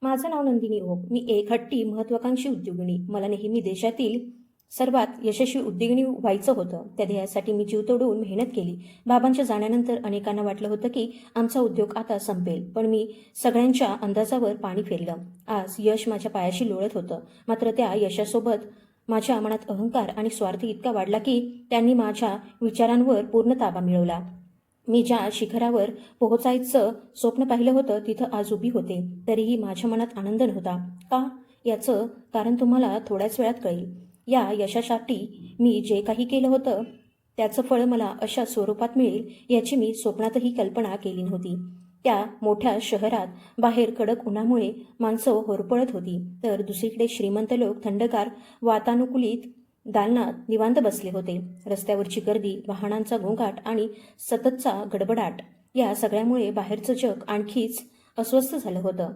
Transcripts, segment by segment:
माझं नाव नंदिनी ओक. मी एक हट्टी महत्वाकांक्षी उद्योगिनी. मला नेहमी देशातील सर्वात यशस्वी उद्योगिनी व्हायचं होतं. त्या ध्येयासाठी मी जीव तोडून मेहनत केली. बाबांच्या जाण्यानंतर अनेकांना वाटलं होतं की आमचा उद्योग आता संपेल, पण मी सगळ्यांच्या अंदाजावर पाणी फेरलं. आज यश माझ्या पायाशी लोळत होतं. मात्र त्या यशासोबत माझ्या मनात अहंकार आणि स्वार्थ इतका वाढला की त्यांनी माझ्या विचारांवर पूर्ण ताबा मिळवला. मी ज्या शिखरावर पोहोचायचं स्वप्न पाहिलं होतं तिथं आज उभी होते. तरीही माझ्या मनात आनंद नव्हता. का? याचं कारण तुम्हाला थोड्याच वेळात कळेल. या यशासाठी मी जे काही केलं होतं त्याचं फळ मला अशा स्वरूपात मिळेल याची मी स्वप्नातही कल्पना केली नव्हती. त्या मोठ्या शहरात बाहेर कडक उन्हामुळे माणसं होरपळत होती, तर दुसरीकडे श्रीमंत लोक थंडगार वातानुकूलित दालनात निवांत बसले होते. रस्त्यावरची गर्दी, वाहनांचा गोंगाट आणि सततचा गडबडाट या सगळ्यामुळे बाहेरचं जग आणखीच अस्वस्थ झालं होतं.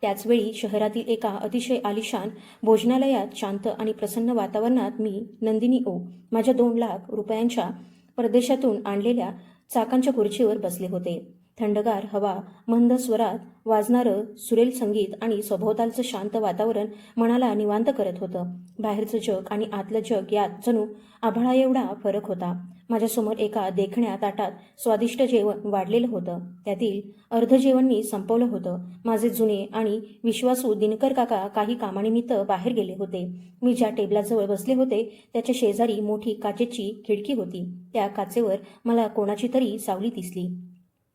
त्याचवेळी शहरातील एका अतिशय आलिशान भोजनालयात शांत आणि प्रसन्न वातावरणात मी, नंदिनी ओ, माझ्या 2 लाख रुपयांच्या परदेशातून आणलेल्या चाकांच्या खुर्चीवर बसले होते. थंडगार हवा, मंद स्वरात वाजणारं सुरेल संगीत आणि सभोवतालचं शांत वातावरण मनाला निवांत करत होतं. बाहेरचं जग आणि आतलं जग यात जणू आभाळा एवढा फरक होता. माझ्यासमोर एका देखण्या ताटात स्वादिष्ट जेवण वाढलेलं होतं. त्यातील अर्ध जेवण मी संपवलं होतं. माझे जुने आणि विश्वासू दिनकर काका काही कामानिमित्त बाहेर गेले होते. मी ज्या टेबलाजवळ बसले होते त्याच्या शेजारी मोठी काचेची खिडकी होती. त्या काचेवर मला कोणाची तरी सावली दिसली.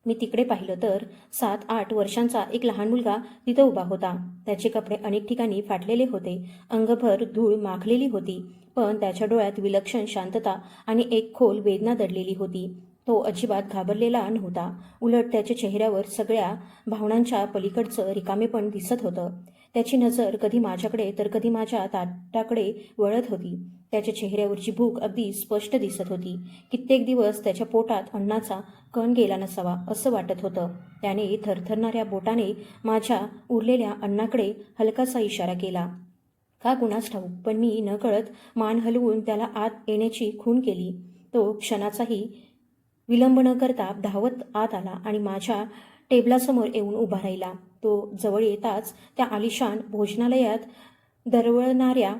मी तिकडे पाहिलं तर 7-8 वर्षांचा एक लहान मुलगा तिथं उभा होता. त्याचे कपडे अनेक ठिकाणी फाटलेले होते. अंगभर धूळ माखलेली होती, पण त्याच्या डोळ्यात विलक्षण शांतता आणि एक खोल वेदना दडलेली होती. तो अजिबात घाबरलेला नव्हता. उलट त्याच्या चेहऱ्यावर सगळ्या भावनांच्या पलीकडचं रिकामेपण दिसत होतं. त्याची नजर कधी माझ्याकडे तर कधी माझ्या ताटाकडे वळत होती. त्याच्या चेहऱ्यावरची भूक अगदी स्पष्ट दिसत होती. कित्येक दिवस त्याच्या पोटात अन्नाचा कण गेला नसावा असं वाटत होतं. त्याने थरथरणाऱ्या बोटाने माझ्या उरलेल्या अन्नाकडे हलकासा इशारा केला. का कुणास ठाऊक, पण मी नकळत मान हलवून त्याला आत येण्याची खूण केली. तो क्षणाचाही विलंब न करता धावत आत आला आणि माझ्या टेबलासमोर येऊन उभा राहिला. तो जवळ येताच त्या आलिशान भोजनालयात दरवळणाऱ्या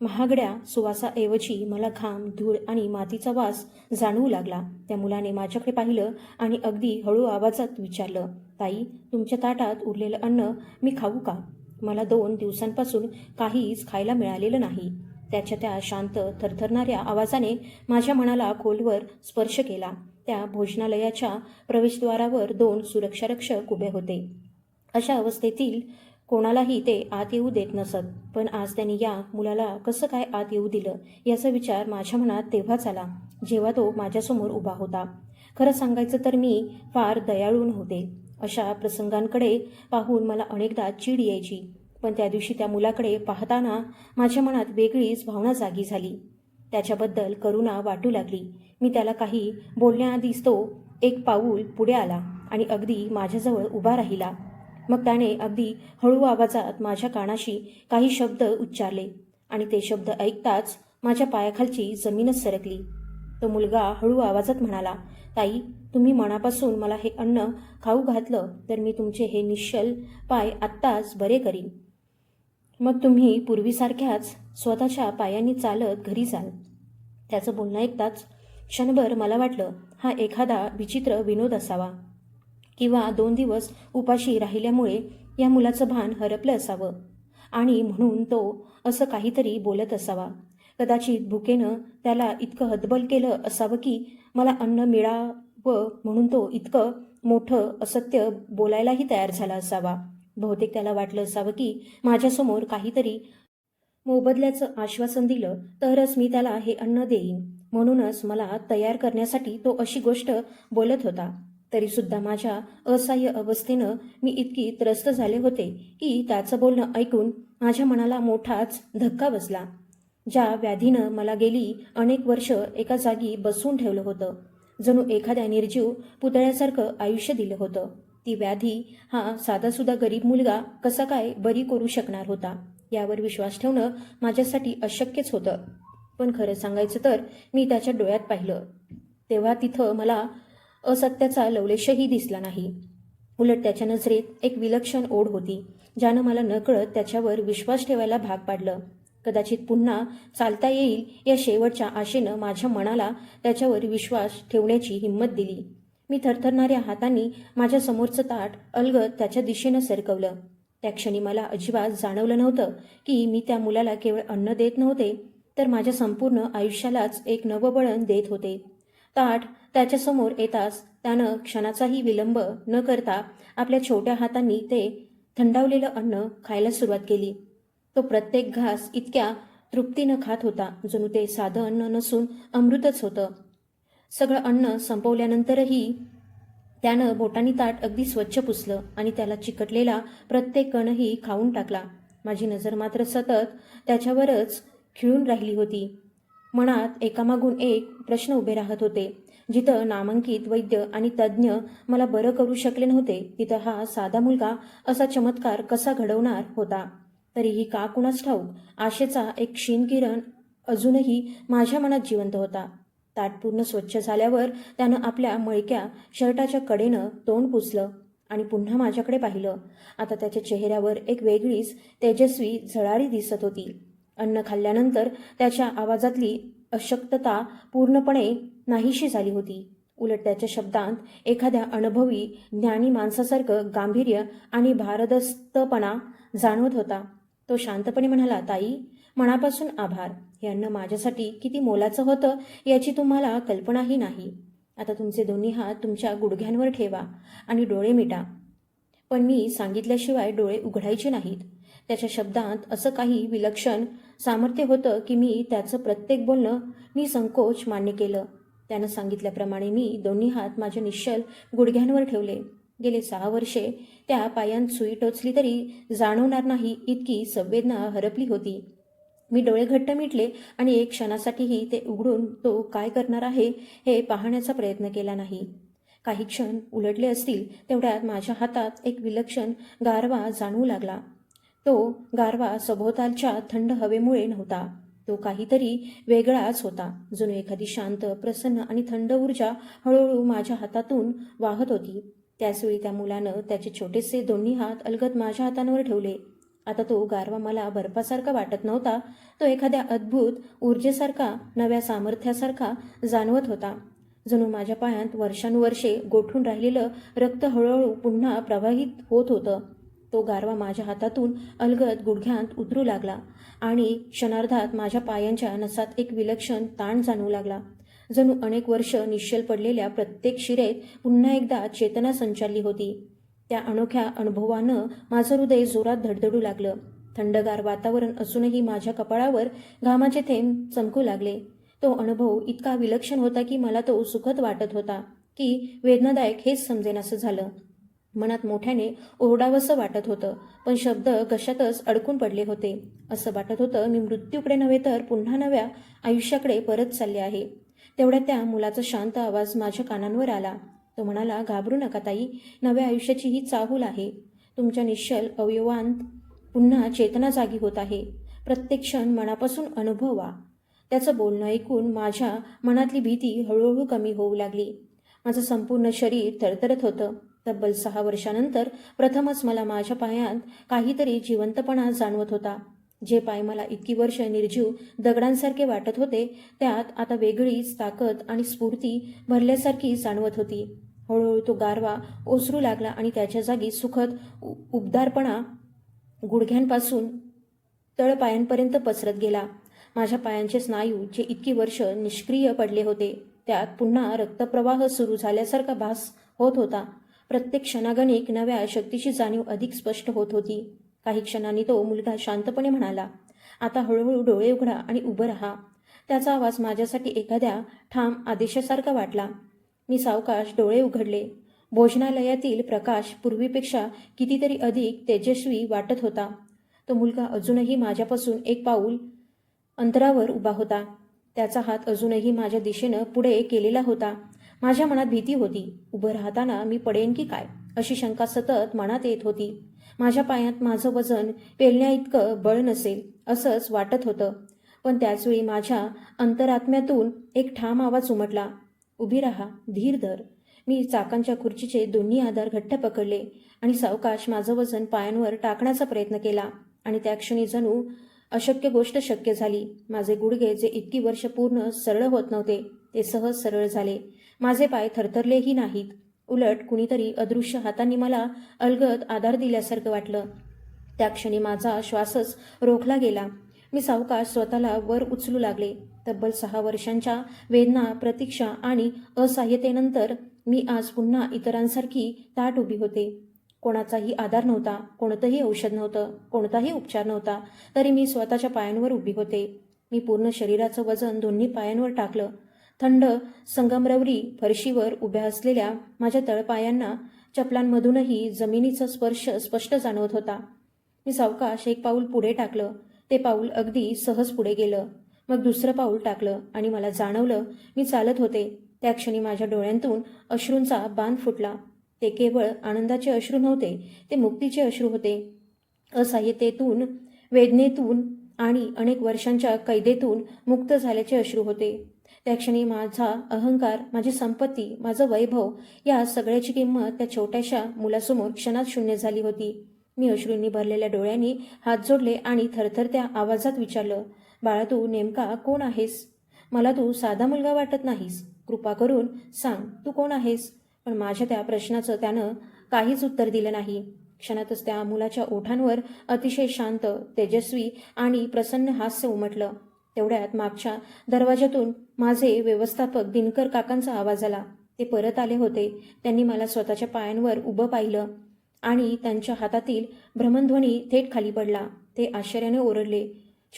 महागड्या सुवासाऐवजी मला घाम, धूळ आणि मातीचा वास जाणवू लागला. त्या मुलाने माझ्याकडे पाहिलं आणि अगदी हळू आवाजात विचारलं, ताई, तुमच्या ताटात उरलेलं अन्न मी खाऊ का? मला 2 दिवसांपासून काहीच खायला मिळालेलं नाही. त्याच्या त्या शांत थरथरणाऱ्या आवाजाने माझ्या मनाला खोलवर स्पर्श केला. त्या भोजनालयाच्या प्रवेशद्वारावर 2 सुरक्षारक्षक उभे होते. अशा अवस्थेतील कोणालाही ते आत येऊ देत नसत, पण आज त्यांनी या मुलाला कसं काय आत येऊ दिलं याचा विचार माझ्या मनात तेव्हाच आला जेव्हा तो माझ्यासमोर उभा होता. खरं सांगायचं तर मी फार दयाळू नव्हते. अशा प्रसंगांकडे पाहून मला अनेकदा चीड यायची, पण त्या दिवशी त्या मुलाकडे पाहताना माझ्या मनात वेगळीच भावना जागी झाली. त्याच्याबद्दल करुणा वाटू लागली. मी त्याला काही बोलण्याआधीच तो एक पाऊल पुढे आला आणि अगदी माझ्याजवळ उभा राहिला. मग त्याने अगदी हळू आवाजात माझ्या कानाशी काही शब्द उच्चारले आणि ते शब्द ऐकताच माझ्या पायाखालची जमीनच सरकली. तो मुलगा हळू आवाजात म्हणाला, ताई, तुम्ही मनापासून मला हे अन्न खाऊ घातलं तर मी तुमचे हे निश्चल पाय आत्ताच बरे करीन. मग तुम्ही पूर्वीसारख्याच स्वतःच्या पायांनी चालत घरी जाल. त्याचं बोलणं ऐकताच क्षणभर मला वाटलं हा एखादा विचित्र विनोद असावा किंवा 2 दिवस उपाशी राहिल्यामुळे या मुलाचं भान हरपलं असावं आणि म्हणून तो असं काहीतरी बोलत असावा. कदाचित भुकेनं त्याला इतकं हतबल केलं असावं की मला अन्न मिळावं म्हणून तो इतकं मोठं असत्य बोलायलाही तयार झाला असावा. बहुतेक त्याला वाटलं असावं की माझ्यासमोर काहीतरी मोबदल्याचं आश्वासन दिलं तरच मी त्याला हे अन्न देईन, म्हणूनच मला तयार करण्यासाठी तो अशी गोष्ट बोलत होता. तरीसुद्धा माझ्या असहाय्य अवस्थेनं मी इतकी त्रस्त झाले होते की त्याचं बोलणं ऐकून माझ्या मनाला मोठाच धक्का बसला. ज्या व्याधीनं मला गेली अनेक वर्ष एका जागी बसवून ठेवलं होतं, जणू एखाद्या निर्जीव पुतळ्यासारखं आयुष्य दिलं होतं, ती व्याधी हा साधासुद्धा गरीब मुलगा कसा काय बरी करू शकणार होता यावर विश्वास ठेवणं माझ्यासाठी अशक्यच होतं. पण खरं सांगायचं तर मी त्याच्या डोळ्यात पाहिलं तेव्हा तिथं मला असत्याचा लवलेशही दिसला नाही. उलट त्याच्या नजरेत एक विलक्षण ओढ होती, ज्यानं मला नकळत त्याच्यावर विश्वास ठेवायला भाग पाडलं. कदाचित पुन्हा चालता येईल या शेवटच्या आशेनं माझ्या मनाला त्याच्यावर विश्वास ठेवण्याची हिंमत दिली. मी थरथरणाऱ्या हातांनी माझ्या समोरचं ताट अलगद त्याच्या दिशेनं सरकवलं. त्या क्षणी मला अजिबात जाणवलं नव्हतं की मी त्या मुलाला केवळ अन्न देत नव्हते, तर माझ्या संपूर्ण आयुष्यालाच एक नवबळण देत होते. ताट त्याच्यासमोर येताच त्यानं क्षणाचाही विलंब न करता आपल्या छोट्या हातांनी ते थंडावलेलं अन्न खायला सुरुवात केली. तो प्रत्येक घास इतक्या तृप्तीनं खात होता, जणू ते साधं अन्न नसून अमृतच होतं. सगळं अन्न संपवल्यानंतरही त्यानं बोटांनी ताट अगदी स्वच्छ पुसलं आणि त्याला चिकटलेला प्रत्येक कणही खाऊन टाकला. माझी नजर मात्र सतत त्याच्यावरच खिळून राहिली होती. मनात एकामागून एक प्रश्न उभे राहत होते. जिथं नामांकित वैद्य आणि तज्ज्ञ मला बरं करू शकले नव्हते, तिथं हा साधा मुलगा असा चमत्कार कसा घडवणार होता? तरीही का कुणास ठाऊक, आशेचा एक क्षीणकिरण अजूनही माझ्या मनात जिवंत होता. ताट पूर्ण स्वच्छ झाल्यावर त्यानं आपल्या मळक्या शर्टाच्या कडेनं तोंड पुसलं आणि पुन्हा माझ्याकडे पाहिलं. आता त्याच्या चेहऱ्यावर एक वेगळीच तेजस्वी झळाळी दिसत होती. अन्न खाल्ल्यानंतर त्याच्या आवाजातली अशक्तता पूर्णपणे नाहीशी झाली होती. उलट त्याच्या शब्दांत एखाद्या अनुभवी ज्ञानी माणसासारखं गांभीर्य आणि भारदस्तपणा जाणवत होता. तो शांतपणे म्हणाला, ताई, मनापासून आभार. हे अन्न माझ्यासाठी किती मोलाचं होतं याची तुम्हाला कल्पनाही नाही. आता तुमचे दोन्ही हात तुमच्या गुडघ्यांवर ठेवा आणि डोळे मिटा. पण मी सांगितल्याशिवाय डोळे उघडायचे नाहीत. त्याच्या शब्दांत असं काही विलक्षण सामर्थ्य होतं की मी त्याचं प्रत्येक बोलणं निसंकोच मान्य केलं. त्यानं सांगितल्याप्रमाणे मी दोन्ही हात माझ्या निश्चल गुडघ्यांवर ठेवले. गेले 6 वर्षे त्या पायांत सुई टोचली तरी जाणवणार नाही इतकी संवेदना हरपली होती. मी डोळे घट्ट मिटले आणि एक क्षणासाठीही ते उघडून तो काय करणार आहे हे पाहण्याचा प्रयत्न केला नाही. काही क्षण उलटले असतील तेवढ्यात माझ्या हातात एक विलक्षण गारवा जाणवू लागला. तो गारवा सभोवतालच्या थंड हवेमुळे नव्हता. तो काहीतरी वेगळाच होता. जणू एखादी शांत, प्रसन्न आणि थंड ऊर्जा हळूहळू माझ्या हातातून वाहत होती. त्याचवेळी त्या मुलानं त्याचे छोटेसे दोन्ही हात अलगद माझ्या हातांवर ठेवले. आता तो गारवा मला बर्फासारखा वाटत नव्हता. तो एखाद्या अद्भुत ऊर्जेसारखा, नव्या सामर्थ्यासारखा जाणवत होता. जणू माझ्या पायांत वर्षानुवर्षे गोठून राहिलेलं रक्त हळूहळू पुन्हा प्रवाहित होत होतं. तो गारवा माझ्या हातातून अलगद गुडघ्यांत उतरू लागला आणि क्षणार्धात माझ्या पायांच्या नसात एक विलक्षण ताण जाणवू लागला. जणू अनेक वर्ष निश्चल पडलेल्या प्रत्येक शिरेत पुन्हा एकदा चेतना संचारली होती. त्या अनोख्या अनुभवानं माझं हृदय जोरात धडधडू लागलं. थंडगार वातावरण असूनही माझ्या कपाळावर घामाचे थेंब चमकू लागले. तो अनुभव इतका विलक्षण होता की मला तो सुखद वाटत होता की वेदनादायक हेच समजेनासं झालं. मनात मोठ्याने ओरडावंसं वाटत होतं, पण शब्द घशातच अडकून पडले होते. असं वाटत होतं मी मृत्यूकडे नव्हे तर पुन्हा नव्या आयुष्याकडे परत चालले आहे. तेवढ्यात त्या मुलाचा शांत आवाज माझ्या कानांवर आला. तो म्हणाला, घाबरू नका ताई, नव्या आयुष्याची ही चाहूल आहे. तुमच्या निश्चल अवयवांत पुन्हा चेतना जागी होत आहे. प्रत्येक क्षण मनापासून अनुभवा. त्याचं बोलणं ऐकून माझ्या मनातली भीती हळूहळू कमी होऊ लागली. माझं संपूर्ण शरीर थरथरत होतं. तब्बल 6 वर्षानंतर प्रथमच मला माझ्या पायांत काहीतरी जिवंतपणा जाणवत होता. जे पाय मला इतकी वर्ष निर्जीव दगडांसारखे वाटत होते, त्यात आता वेगळीच ताकद आणि स्फूर्ती भरल्यासारखी जाणवत होती. हळूहळू तो गारवा ओसरू लागला आणि त्याच्या जागी सुखद उबदारपणा गुडघ्यांपासून तळपायांपर्यंत पसरत गेला. माझ्या पायांचे स्नायू जे इतकी वर्ष निष्क्रिय पडले होते, त्यात पुन्हा रक्तप्रवाह सुरू झाल्यासारखा भास होत होता. प्रत्येक क्षणागणिक नव्या शक्तीची जाणीव अधिक स्पष्ट होत होती. काही क्षणांनी तो मुलगा शांतपणे म्हणाला, आता हळूहळू डोळे उघडा आणि उभं राहा. त्याचा आवाज माझ्यासाठी एखाद्या ठाम आदेशासारखा वाटला. मी सावकाश डोळे उघडले. भोजनालयातील प्रकाश पूर्वीपेक्षा कितीतरी अधिक तेजस्वी वाटत होता. तो मुलगा अजूनही माझ्यापासून 1 पाऊल अंतरावर उभा होता. त्याचा हात अजूनही माझ्या दिशेनं पुढे केलेला होता. माझ्या मनात भीती होती. उभं राहताना मी पडेन की काय अशी शंका सतत मनात येत होती. माझ्या पायात माझं वजन पेलण्याइतकं बळ नसेल असंच वाटत होतं. पण त्याचवेळी माझ्या अंतरात्म्यातून एक ठाम आवाज उमटला, उभी राहा, धीर धर. मी चाकांच्या खुर्चीचे दोन्ही आधार घट्ट पकडले आणि सावकाश माझं वजन पायांवर टाकण्याचा प्रयत्न केला आणि त्या क्षणी जणू अशक्य गोष्ट शक्य झाली. माझे गुडघे जे इतकी वर्ष पूर्ण सरळ होत नव्हते ते सहज सरळ झाले. माझे पाय थरथरलेही नाहीत. उलट कुणीतरी अदृश्य हातांनी मला अलगद आधार दिल्यासारखं वाटलं. त्या क्षणी माझा श्वासच रोखला गेला. मी सावकाश स्वतःला वर उचलू लागले. तब्बल 6 वर्षांच्या वेदना, प्रतीक्षा आणि असहाय्यतेनंतर मी आज पुन्हा इतरांसारखी ताठ उभी होते. कोणाचाही आधार नव्हता, कोणतंही औषध नव्हतं, कोणताही उपचार नव्हता, तरी मी स्वतःच्या पायांवर उभी होते. मी पूर्ण शरीराचं वजन दोन्ही पायांवर टाकलं. थंड संगमरवरी फरशीवर उभ्या असलेल्या माझ्या तळपायांना चपलांमधूनही जमिनीचा स्पर्श स्पष्ट जाणवत होता. मी सावकाश एक पाऊल पुढे टाकलं. ते पाऊल अगदी सहज पुढे गेलं. मग दुसरं पाऊल टाकलं आणि मला जाणवलं मी चालत होते. त्या क्षणी माझ्या डोळ्यांतून अश्रूंचा बांध फुटला. ते केवळ आनंदाचे अश्रू नव्हते, ते मुक्तीचे अश्रू होते. असहाय्यतेतून, वेदनेतून आणि अनेक वर्षांच्या कैदेतून मुक्त झाल्याचे अश्रू होते. त्या क्षणी माझा अहंकार, माझी संपत्ती, माझं वैभव या सगळ्याची किंमत त्या छोट्याशा मुलासमोर क्षणात शून्य झाली होती. मी अश्रूंनी भरलेल्या डोळ्यांनी हात जोडले आणि थरथरत्या आवाजात विचारलं, बाळा, तू नेमका कोण आहेस? मला तू साधा मुलगा वाटत नाहीस. कृपा करून सांग, तू कोण आहेस? पण माझ्या त्या प्रश्नाचं त्यानं काहीच उत्तर दिलं नाही. क्षणातच त्या मुलाच्या ओठांवर अतिशय शांत, तेजस्वी आणि प्रसन्न हास्य उमटलं. तेवढ्यात मागच्या दरवाजातून माझे व्यवस्थापक दिनकर काकांचा आवाज आला. ते परत आले होते. त्यांनी मला स्वतःच्या पायांवर उभं पाहिलं आणि त्यांच्या हातातील भ्रमणध्वनी थेट खाली पडला. ते आश्चर्याने ओरडले,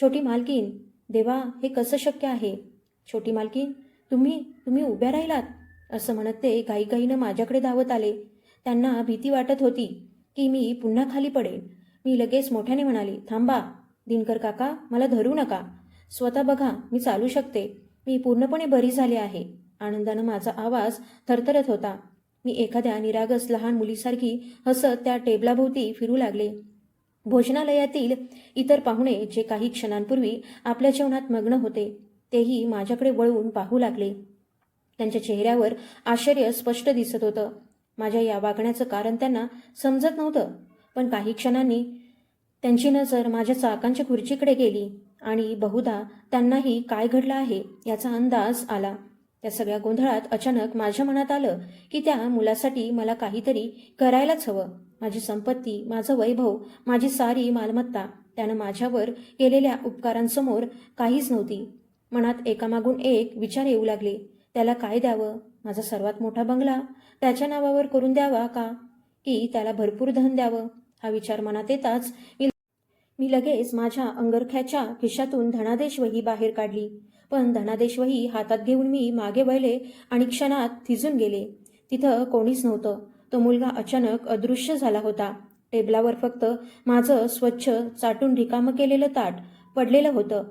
छोटी मालकीन, देवा, हे कसं शक्य आहे? छोटी मालकीन, तुम्ही उभ्या राहिलात? असं म्हणत ते घाईघाईनं माझ्याकडे धावत आले. त्यांना भीती वाटत होती की मी पुन्हा खाली पडेन. मी लगेच मोठ्याने म्हणाले, थांबा दिनकर काका, मला धरू नका. स्वतः बघा, मी चालू शकते. मी पूर्णपणे बरी झाले आहे. आनंदानं माझा आवाज थरथरत होता. मी एखाद्या निरागस लहान मुलीसारखी हसत त्या टेबलाभोवती फिरू लागले. भोजनालयातील इतर पाहुणे जे काही क्षणांपूर्वी आपल्या जेवणात मग्न होते, तेही माझ्याकडे वळून पाहू लागले. त्यांच्या चेहऱ्यावर आश्चर्य स्पष्ट दिसत होतं. माझ्या या वागण्याचं कारण त्यांना समजत नव्हतं. पण काही क्षणांनी त्यांची नजर माझ्या चाकांच्या खुर्चीकडे गेली आणि बहुधा त्यांनाही काय घडलं आहे याचा अंदाज आला. त्या सगळ्या गोंधळात अचानक माझ्या मनात आलं की त्या मुलासाठी मला काहीतरी करायलाच हवं. माझी संपत्ती, माझं वैभव, माझी सारी मालमत्ता त्यानं माझ्यावर केलेल्या उपकारांसमोर काहीच नव्हती. मनात एकामागून एक विचार येऊ लागले. त्याला काय द्यावं? माझा सर्वात मोठा बंगला त्याच्या नावावर करून द्यावा का? की त्याला भरपूर धन द्यावं? हा विचार मनात येताच मी लगेच माझ्या अंगरख्याच्या खिशातून धनादेश वही बाहेर काढली. पण धनादेश वही हातात घेऊन मी मागे वळले आणि क्षणात थिजून गेले. तिथं कोणीच नव्हतं. तो मुलगा अचानक अदृश्य झाला होता. टेबलावर फक्त माझं स्वच्छ चाटून रिकामं केलेलं ताट पडलेलं होतं.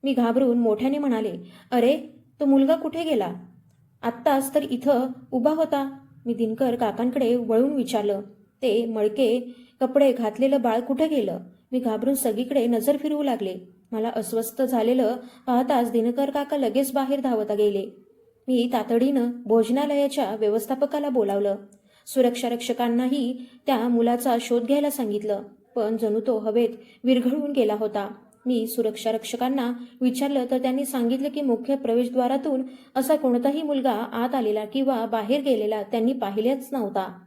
मी घाबरून मोठ्याने म्हणाले, अरे, तो मुलगा कुठे गेला? आत्ताच तर इथं उभा होता. मी दिनकर काकांकडे वळून विचारलं, ते मळके कपडे घातलेलं बाळ कुठे गेलं? मी घाबरून सगळीकडे नजर फिरवू लागले. मला अस्वस्थ झालेलं पाहताच दिनकर काका लगेच बाहेर धावत गेले. मी तातडीनं भोजनालयाच्या व्यवस्थापकाला बोलावलं. सुरक्षा रक्षकांनाही त्या मुलाचा शोध घ्यायला सांगितलं. पण जणू तो हवेत विरघळून गेला होता. मी सुरक्षा रक्षकांना विचारलं तर त्यांनी सांगितलं की मुख्य प्रवेशद्वारातून असा कोणताही मुलगा आत आलेला किंवा बाहेर गेलेला त्यांनी पाहिलेच नव्हता.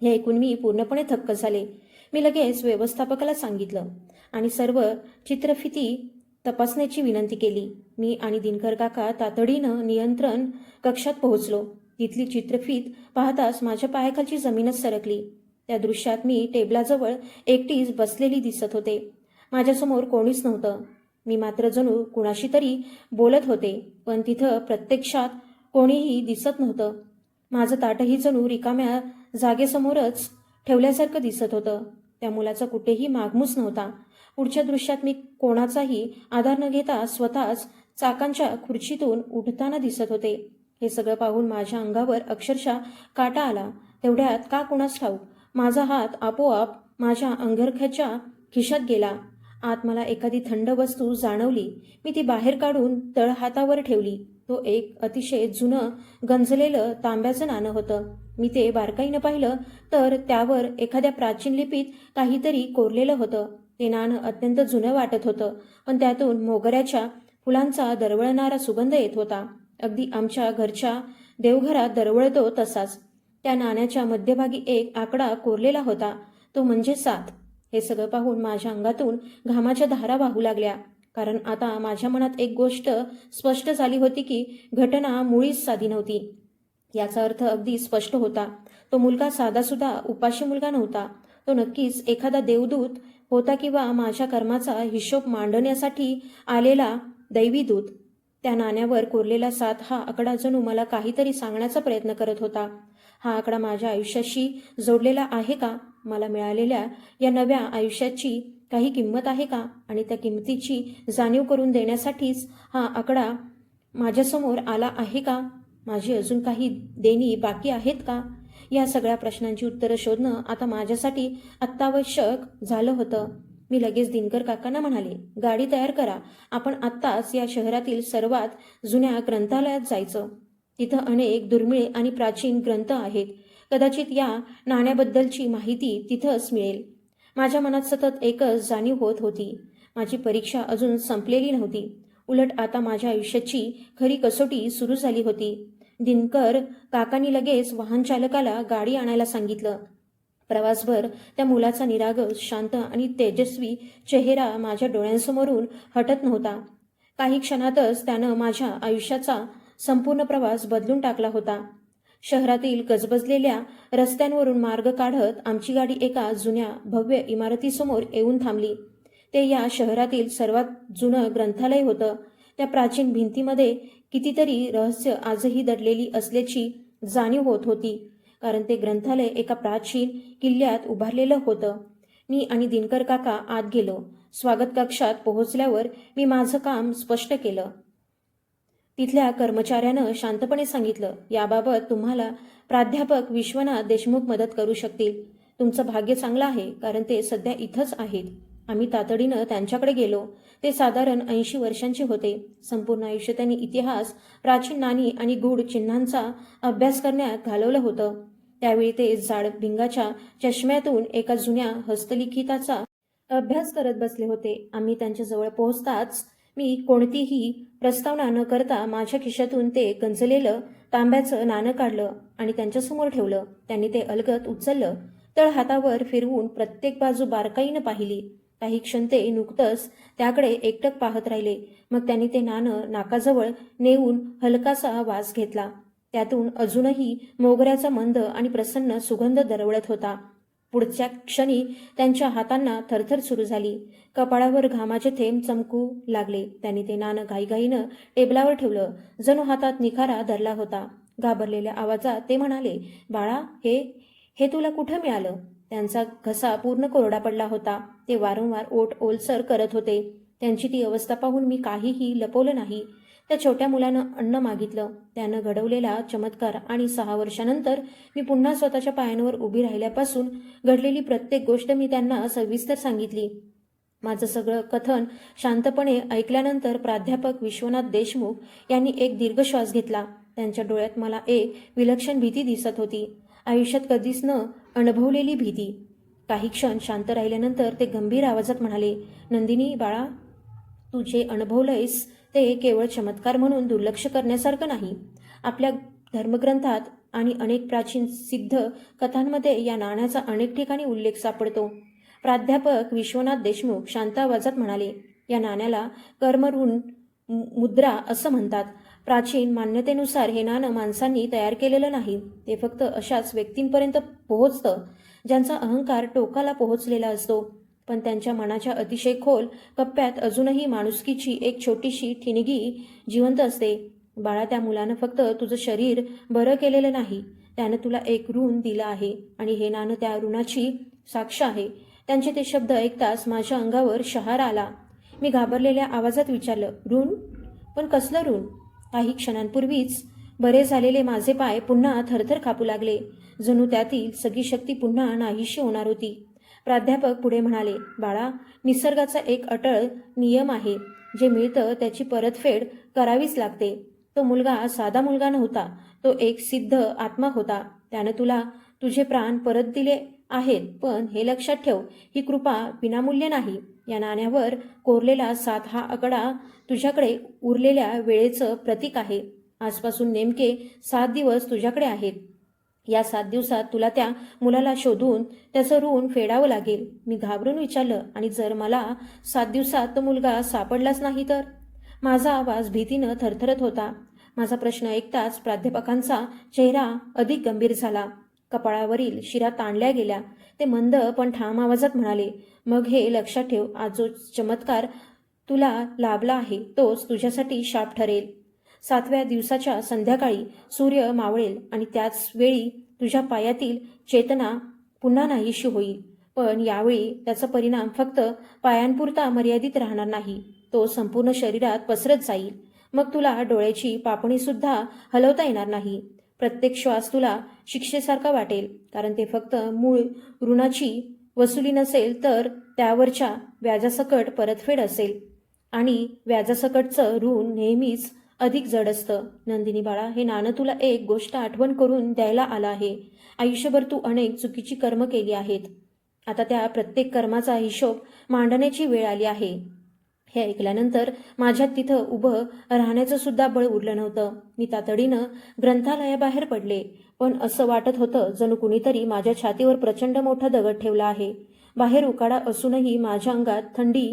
हे ऐकून मी पूर्णपणे थक्क झाले. मी लगेच व्यवस्थापकाला सांगितलं आणि सर्व चित्रफिती तपासण्याची विनंती केली. मी आणि दिनकर काका तातडीनं नियंत्रण कक्षात पोहोचलो. तिथली चित्रफीत पाहताच माझ्या पायाखालची जमीनच सरकली. त्या दृश्यात मी टेबलाजवळ एकटीच बसलेली दिसत होते. माझ्यासमोर कोणीच नव्हतं. मी मात्र जणू कुणाशी तरी बोलत होते, पण तिथं प्रत्यक्षात कोणीही दिसत नव्हतं. माझं ताटही जणू रिकाम्या जागेसमोरच ठेवल्यासारखं दिसत होतं. त्या मुलाचा कुठेही मागमूस नव्हता. पुढच्या दृश्यात मी कोणाचाही आधार न घेता स्वतःच चाकांच्या खुर्चीतून उठताना दिसत होते. हे सगळं पाहून माझ्या अंगावर अक्षरशः काटा आला. तेवढ्यात का कुणास ठाऊक माझा हात आपोआप माझ्या अंगरख्याच्या खिशात गेला आत मला एखादी थंड वस्तू जाणवली. मी ती बाहेर काढून तळहातावर ठेवली. तो एक अतिशय जुनं गंजलेलं तांब्याचं नाणं होतं. मी ते बारकाईनं पाहिलं तर त्यावर एखाद्या प्राचीन लिपीत काहीतरी कोरलेलं होतं. ते नाणं अत्यंत जुनं वाटत होतं, पण त्यातून मोगऱ्याच्या फुलांचा दरवळणारा सुगंध येत होता. अगदी आमच्या घरच्या देवघरात दरवळतो तसाच. त्या नाण्याच्या मध्यभागी एक आकडा कोरलेला होता, तो म्हणजे 7. हे सगळं पाहून माझ्या अंगातून घामाच्या धारा वाहू लागल्या. कारण आता माझ्या मनात एक गोष्ट स्पष्ट झाली होती की घटना मुळीच साधी नव्हती. याचा अर्थ अगदी स्पष्ट होता. तो मुलगा साधासुद्धा उपाशी मुलगा नव्हता. तो नक्कीच एखादा देवदूत होता किंवा माझ्या कर्माचा हिशोब मांडण्यासाठी आलेला दैवी दूत. त्या नाण्यावर कोरलेला 7 हा आकडा जणू मला काहीतरी सांगण्याचा प्रयत्न करत होता. हा आकडा माझ्या आयुष्याशी जोडलेला आहे का? मला मिळालेल्या या नव्या आयुष्याची काही किंमत आहे का? आणि त्या किंमतीची जाणीव करून देण्यासाठीच हा आकडा माझ्यासमोर आला आहे का? माझी अजून काही देणी बाकी आहेत का? या सगळ्या प्रश्नांची उत्तरं शोधणं आता माझ्यासाठी अत्यावश्यक झालं होतं. मी लगेच दिनकर काकांना म्हणाले, गाडी तयार करा. आपण आत्ताच या शहरातील सर्वात जुन्या ग्रंथालयात जायचं. तिथं अनेक दुर्मिळ आणि प्राचीन ग्रंथ आहेत. कदाचित या नाण्याबद्दलची माहिती तिथंच मिळेल. माझ्या मनात सतत एकच जाणीव होत होती. माझी परीक्षा अजून संपलेली नव्हती. उलट आता माझ्या आयुष्याची खरी कसोटी सुरू झाली होती. दिनकर काकांनी लगेच वाहन चालकाला गाडी आणायला सांगितलं. प्रवासभर त्या मुलाचा निरागस, शांत आणि तेजस्वी चेहरा माझ्या डोळ्यांसमोरून हटत नव्हता. काही क्षणातच त्यानं माझ्या आयुष्याचा संपूर्ण प्रवास बदलून टाकला होता. शहरातील गजबजलेल्या रस्त्यांवरून मार्ग काढत आमची गाडी एका जुन्या भव्य इमारतीसमोर येऊन थांबली. ते या शहरातील सर्वात जुनं ग्रंथालय होतं. त्या प्राचीन भिंतीमध्ये कितीतरी रहस्य आजही दडलेली असल्याची जाणीव होत होती. कारण ते ग्रंथालय एका प्राचीन किल्ल्यात उभारलेलं होतं. मी आणि दिनकर काका आत गेलो. स्वागत कक्षात पोहोचल्यावर मी माझं काम स्पष्ट केलं. तिथल्या कर्मचाऱ्यानं शांतपणे सांगितलं, याबाबत तुम्हाला प्राध्यापक विश्वनाथ देशमुख मदत करू शकतील. तुमचं भाग्य चांगलं आहे, कारण ते सध्या इथंच आहेत. आम्ही तातडीनं त्यांच्याकडे गेलो. ते साधारण 80 वर्षांचे होते. संपूर्ण आयुष्य त्यांनी इतिहास, प्राचीन नाणी आणि गूढ चिन्हांचा अभ्यास करण्यात घालवलं होतं. त्यावेळी ते जाड भिंगाच्या चष्म्यातून एका जुन्या हस्तलिखिताचा अभ्यास करत बसले होते. आम्ही त्यांच्याजवळ पोहोचताच मी कोणतीही प्रस्तावना न करता माझ्या खिशातून ते गंजलेलं तांब्याचं नाणं काढलं आणि त्यांच्यासमोर ठेवलं. त्यांनी ते अलगद उचललं. तळ हातावर फिरवून प्रत्येक बाजू बारकाईनं पाहिली. काही क्षण ते नुकतंच त्याकडे एकटक पाहत राहिले. मग त्यांनी ते नाणं नाकाजवळ नेऊन हलकासा वास घेतला. त्यातून अजूनही मोगऱ्याचा मंद आणि प्रसन्न सुगंध दरवळत होता. पुढच्या क्षणी त्यांच्या हातांना थरथर सुरू झाली. कपाळावर घामाचे थेंब चमकू लागले. त्यांनी ते नाणं घाईघाईनं टेबलावर ठेवलं, जणू हातात निखारा धरला होता. घाबरलेल्या आवाजात ते म्हणाले, बाळा, हे तुला कुठं मिळालं? त्यांचा घसा पूर्ण कोरडा पडला होता. ते वारंवार ओठ ओलसर करत होते. त्यांची ती अवस्था पाहून मी काहीही लपवलं नाही. त्या छोट्या मुलानं अन्न मागितलं. त्यानं घडवलेला चमत्कार आणि 6 वर्षानंतर मी पुन्हा स्वतःच्या पायांवर उभी राहिल्यापासून घडलेली प्रत्येक गोष्ट मी त्यांना सविस्तर सांगितली. माझं सगळं कथन शांतपणे ऐकल्यानंतर प्राध्यापक विश्वनाथ देशमुख यांनी एक दीर्घ श्वास घेतला. त्यांच्या डोळ्यात मला एक विलक्षण भीती दिसत होती. आयुष्यात कधीच न अनुभवलेली भीती. काही क्षण शांत राहिल्यानंतर ते गंभीर आवाजात म्हणाले, नंदिनी बाळा, तू जे अनुभवलंयस ते केवळ चमत्कार म्हणून दुर्लक्ष करण्यासारखं नाही. आपल्या धर्मग्रंथात आणि अनेक प्राचीन सिद्ध कथांमध्ये या नाण्याचा अनेक ठिकाणी उल्लेख सापडतो. प्राध्यापक विश्वनाथ देशमुख शांत आवाजात म्हणाले, या नाण्याला कर्मऋण मुद्रा असं म्हणतात. प्राचीन मान्यतेनुसार हे नाणं माणसांनी तयार केलेलं नाही. ते फक्त अशाच व्यक्तींपर्यंत पोहोचतं ज्यांचा अहंकार टोकाला पोहोचलेला असतो, पण त्यांच्या मनाच्या अतिशय खोल कप्प्यात अजूनही माणुसकीची एक छोटीशी ठिणगी जिवंत असते. बाळा, त्या मुलानं फक्त तुझं शरीर बरं केलेलं नाही, त्यानं तुला एक ऋण दिलं आहे आणि हे नाणं त्या ऋणाची साक्ष आहे. त्यांचे ते शब्द ऐकताच माझ्या अंगावर शहारा आला. मी घाबरलेल्या आवाजात विचारलं, ऋण? पण कसलं ऋण? काही क्षणांपूर्वीच बरे झालेले माझे पाय पुन्हा थरथर कापू लागले. जणू त्यातील सगळी शक्ती पुन्हा नाहीशी होणार होती. प्राध्यापक पुढे म्हणाले, बाळा, निसर्गाचा एक अटळ नियम आहे. जे मिळतं त्याची परतफेड करावीच लागते. तो मुलगा साधा मुलगा नव्हता. तो एक सिद्ध आत्मा होता. त्यानं तुला तुझे प्राण परत दिले आहेत. पण हे लक्षात ठेव, ही कृपा विनामूल्य नाही. या नाण्यावर कोरलेला 7 हा आकडा तुझ्याकडे उरलेल्या वेळेचं प्रतीक आहे. आजपासून नेमके 7 दिवस तुझ्याकडे आहेत. या 7 दिवसात तुला त्या मुलाला शोधून त्याचं ऋण फेडावं लागेल. मी घाबरून विचारलं, आणि जर मला 7 दिवसात तो मुलगा सापडलाच नाही तर? माझा आवाज भीतीनं थरथरत होता. माझा प्रश्न ऐकताच प्राध्यापकांचा चेहरा अधिक गंभीर झाला. कपाळावरील शिरा ताणल्या गेल्या. ते मंद पण ठाम आवाजात म्हणाले, मग हे लक्षात ठेव, आज जो चमत्कार तुला लाभला आहे तोच तुझ्यासाठी शाप ठरेल. 7व्या दिवसाच्या संध्याकाळी सूर्य मावळेल आणि त्याच वेळी तुझ्या पायातील चेतना पुन्हा नाहीशी होईल. पण यावेळी त्याचा परिणाम फक्त पायांपुरता मर्यादित राहणार नाही. तो संपूर्ण शरीरात पसरत जाईल. मग तुला डोळ्याची पापणीसुद्धा हलवता येणार नाही. प्रत्येक श्वास तुला शिक्षेसारखा वाटेल, कारण ते फक्त मूळ ऋणाची वसुली नसेल तर त्यावरच्या व्याजासकट परतफेड असेल. आणि व्याजासकटचं ऋण नेहमीच अधिक जड असतं. नंदिनी बाळा, हे नाणं तुला एक गोष्ट आठवण करून द्यायला आलं आहे. आयुष्यभर तू अनेक चुकीची कर्म केली आहेत. आता त्या प्रत्येक कर्माचा हिशोब मांडण्याची वेळ आली आहे. हे ऐकल्यानंतर माझ्यात तिथं उभं राहण्याचं सुद्धा बळ उरलं नव्हतं. मी तातडीनं ग्रंथालयाबाहेर पडले. पण असं वाटत होतं जणू कुणीतरी माझ्या छातीवर प्रचंड मोठा दगड ठेवला आहे. बाहेर उकाडा असूनही माझ्या अंगात थंडी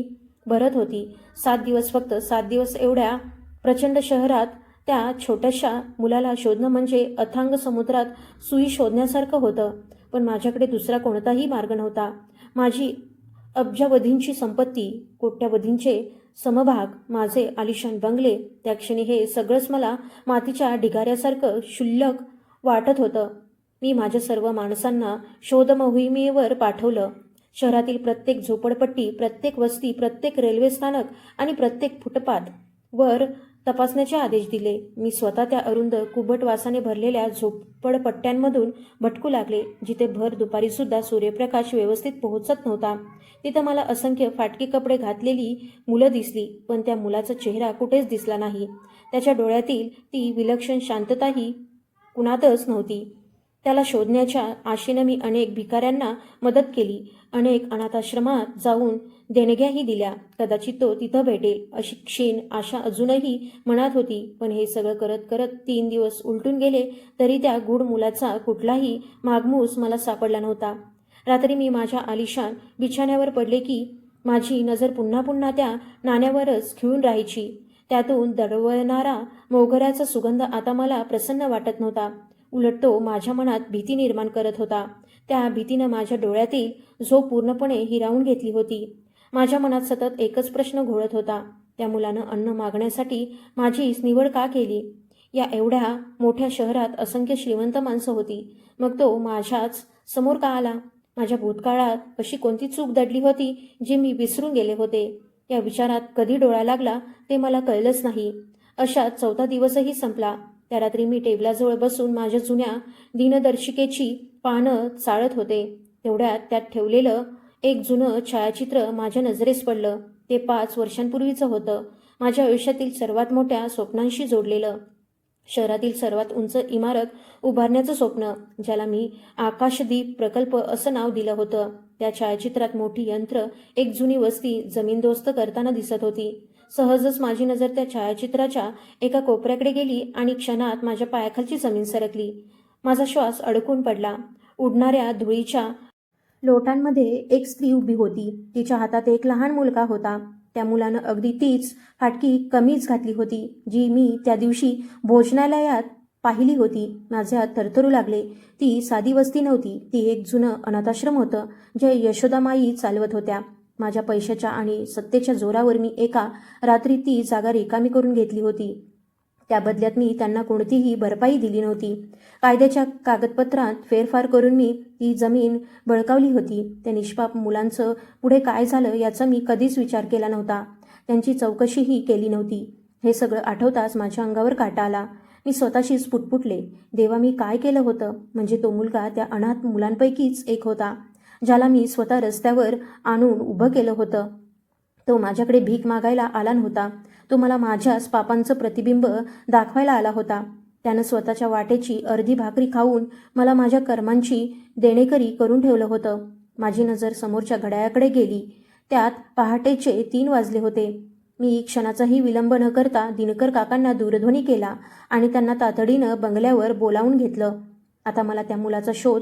भरत होती. 7 दिवस, फक्त 7 दिवस एवढ्या प्रचंड शहरात त्या छोट्याशा मुलाला शोधणं म्हणजे अथांग समुद्रात सुई शोधण्यासारखं होतं. पण माझ्याकडे दुसरा कोणताही मार्ग नव्हता. माझी अब्जावधींची संपत्ती, कोट्यावधींचे समभाग, माझे आलिशान बंगले, त्या क्षणी हे सगळंच मला मातीच्या ढिगाऱ्यासारखं क्षुल्लक वाटत होतं. मी माझ्या सर्व माणसांना शोध मोहिमेवर पाठवलं. शहरातील प्रत्येक झोपडपट्टी, प्रत्येक वस्ती, प्रत्येक रेल्वे स्थानक आणि प्रत्येक फुटपाथ वर तपासण्याचे आदेश दिले. मी स्वतः त्या अरुंद कुबट वासाने भरलेल्या झोपडपट्ट्यांमधून भटकू लागले, जिथे भर दुपारीसुद्धा सूर्यप्रकाश व्यवस्थित पोहोचत नव्हता. तिथं मला असंख्य फाटकी कपडे घातलेली मुलं दिसली, पण त्या मुलाचा चेहरा कुठेच दिसला नाही. त्याच्या डोळ्यातील ती विलक्षण शांतताही कुणातच नव्हती. त्याला शोधण्याच्या आशेनं मी अनेक भिकाऱ्यांना मदत केली, अनेक अनाथाश्रमात जाऊन देणग्याही दिल्या. कदाचित तो तिथं भेटेल अशी क्षीण आशा अजूनही मनात होती. पण हे सगळं करत करत 3 दिवस उलटून गेले तरी त्या गूढ मुलाचा कुठलाही मागमूस मला सापडला नव्हता. रात्री मी माझ्या आलिशान बिछाण्यावर पडले की माझी नजर पुन्हा पुन्हा त्या नाण्यावरच खिळून राहायची. त्यातून दरवळणारा मोगऱ्याचा सुगंध आता मला प्रसन्न वाटत नव्हता. उलट तो माझ्या मनात भीती निर्माण करत होता. त्या भीतीनं माझ्या डोळ्यातील झोप पूर्णपणे हिरावून घेतली होती. माझ्या मनात सतत एकच प्रश्न घोळत होता, त्या मुलानं अन्न मागण्यासाठी माझीच निवड का केली? या एवढ्या मोठ्या शहरात असंख्य श्रीमंत माणसं होती, मग तो माझ्याच समोर का आला? माझ्या भूतकाळात अशी कोणती चूक दडली होती जी मी विसरून गेले होते? या विचारात कधी डोळा लागला ते मला कळलंच नाही. अशात 4था दिवसही संपला. त्या रात्री मी टेबलाजवळ बसून माझ्या जुन्या दिनदर्शिकेची पानं चाळत होते. तेवढ्यात त्यात ठेवलेलं एक जुनं छायाचित्र माझ्या नजरेस पडलं. ते 5 वर्षांपूर्वीचं होतं. माझ्या आयुष्यातील सर्वात मोठ्या स्वप्नांशी जोडलेलं. शहरातील सर्वात उंच इमारत उभारण्याचं स्वप्न, ज्याला मी आकाशदीप प्रकल्प असं नाव दिलं होतं. त्या छायाचित्रात मोठी यंत्र, एक जुनी वस्ती जमीनदोस्त करताना दिसत होती. सहजच माझी नजर त्या छायाचित्राच्या एका कोपऱ्याकडे गेली आणि क्षणात माझ्या पायाखालची जमीन सरकली. माझा श्वास अडकून पडला. उडणाऱ्या धुळीच्या लोटांमध्ये एक स्त्री उभी होती. तिच्या हातात एक लहान मुलगा होता. त्या मुलानं अगदी तीच फाटकी कमीज घातली होती जी मी त्या दिवशी भोजनालयात पाहिली होती. माझे हात थरथरू लागले. ती साधी वस्ती नव्हती, ती एक जुनं अनाथाश्रम होतं जे यशोदामाई चालवत होत्या. माझ्या पैशाच्या आणि सत्तेच्या जोरावर मी एका रात्री ती जागा रिकामी करून घेतली होती. त्या बदल्यात मी त्यांना कोणतीही भरपाई दिली नव्हती. कायद्याच्या कागदपत्रात फेरफार करून मी ती जमीन बळकावली होती. त्या निष्पाप मुलांचं पुढे काय झालं याचा मी कधीच विचार केला नव्हता. त्यांची चौकशीही केली नव्हती. हे सगळं आठवताच माझ्या अंगावर काटा आला. मी स्वतःशीच पुटपुटले, देवा, मी काय केलं होतं? म्हणजे तो मुलगा त्या अनाथ मुलांपैकीच एक होता. ज्याला मी स्वतः रस्त्यावर आणून उभं केलं होतं. तो माझ्याकडे भीक मागायला आला नव्हता. तो मला माझ्याच पापांचं प्रतिबिंब दाखवायला आला होता. त्यानं स्वतःच्या वाटेची अर्धी भाकरी खाऊन मला माझ्या कर्मांची देणेकरी करून ठेवलं होतं. माझी नजर समोरच्या घड्याळाकडे गेली. त्यात पहाटेचे 3 वाजले होते. मी क्षणाचाही विलंब न करता दिनकर काकांना दूरध्वनी केला आणि त्यांना तातडीनं बंगल्यावर बोलावून घेतलं. आता मला त्या मुलाचा शोध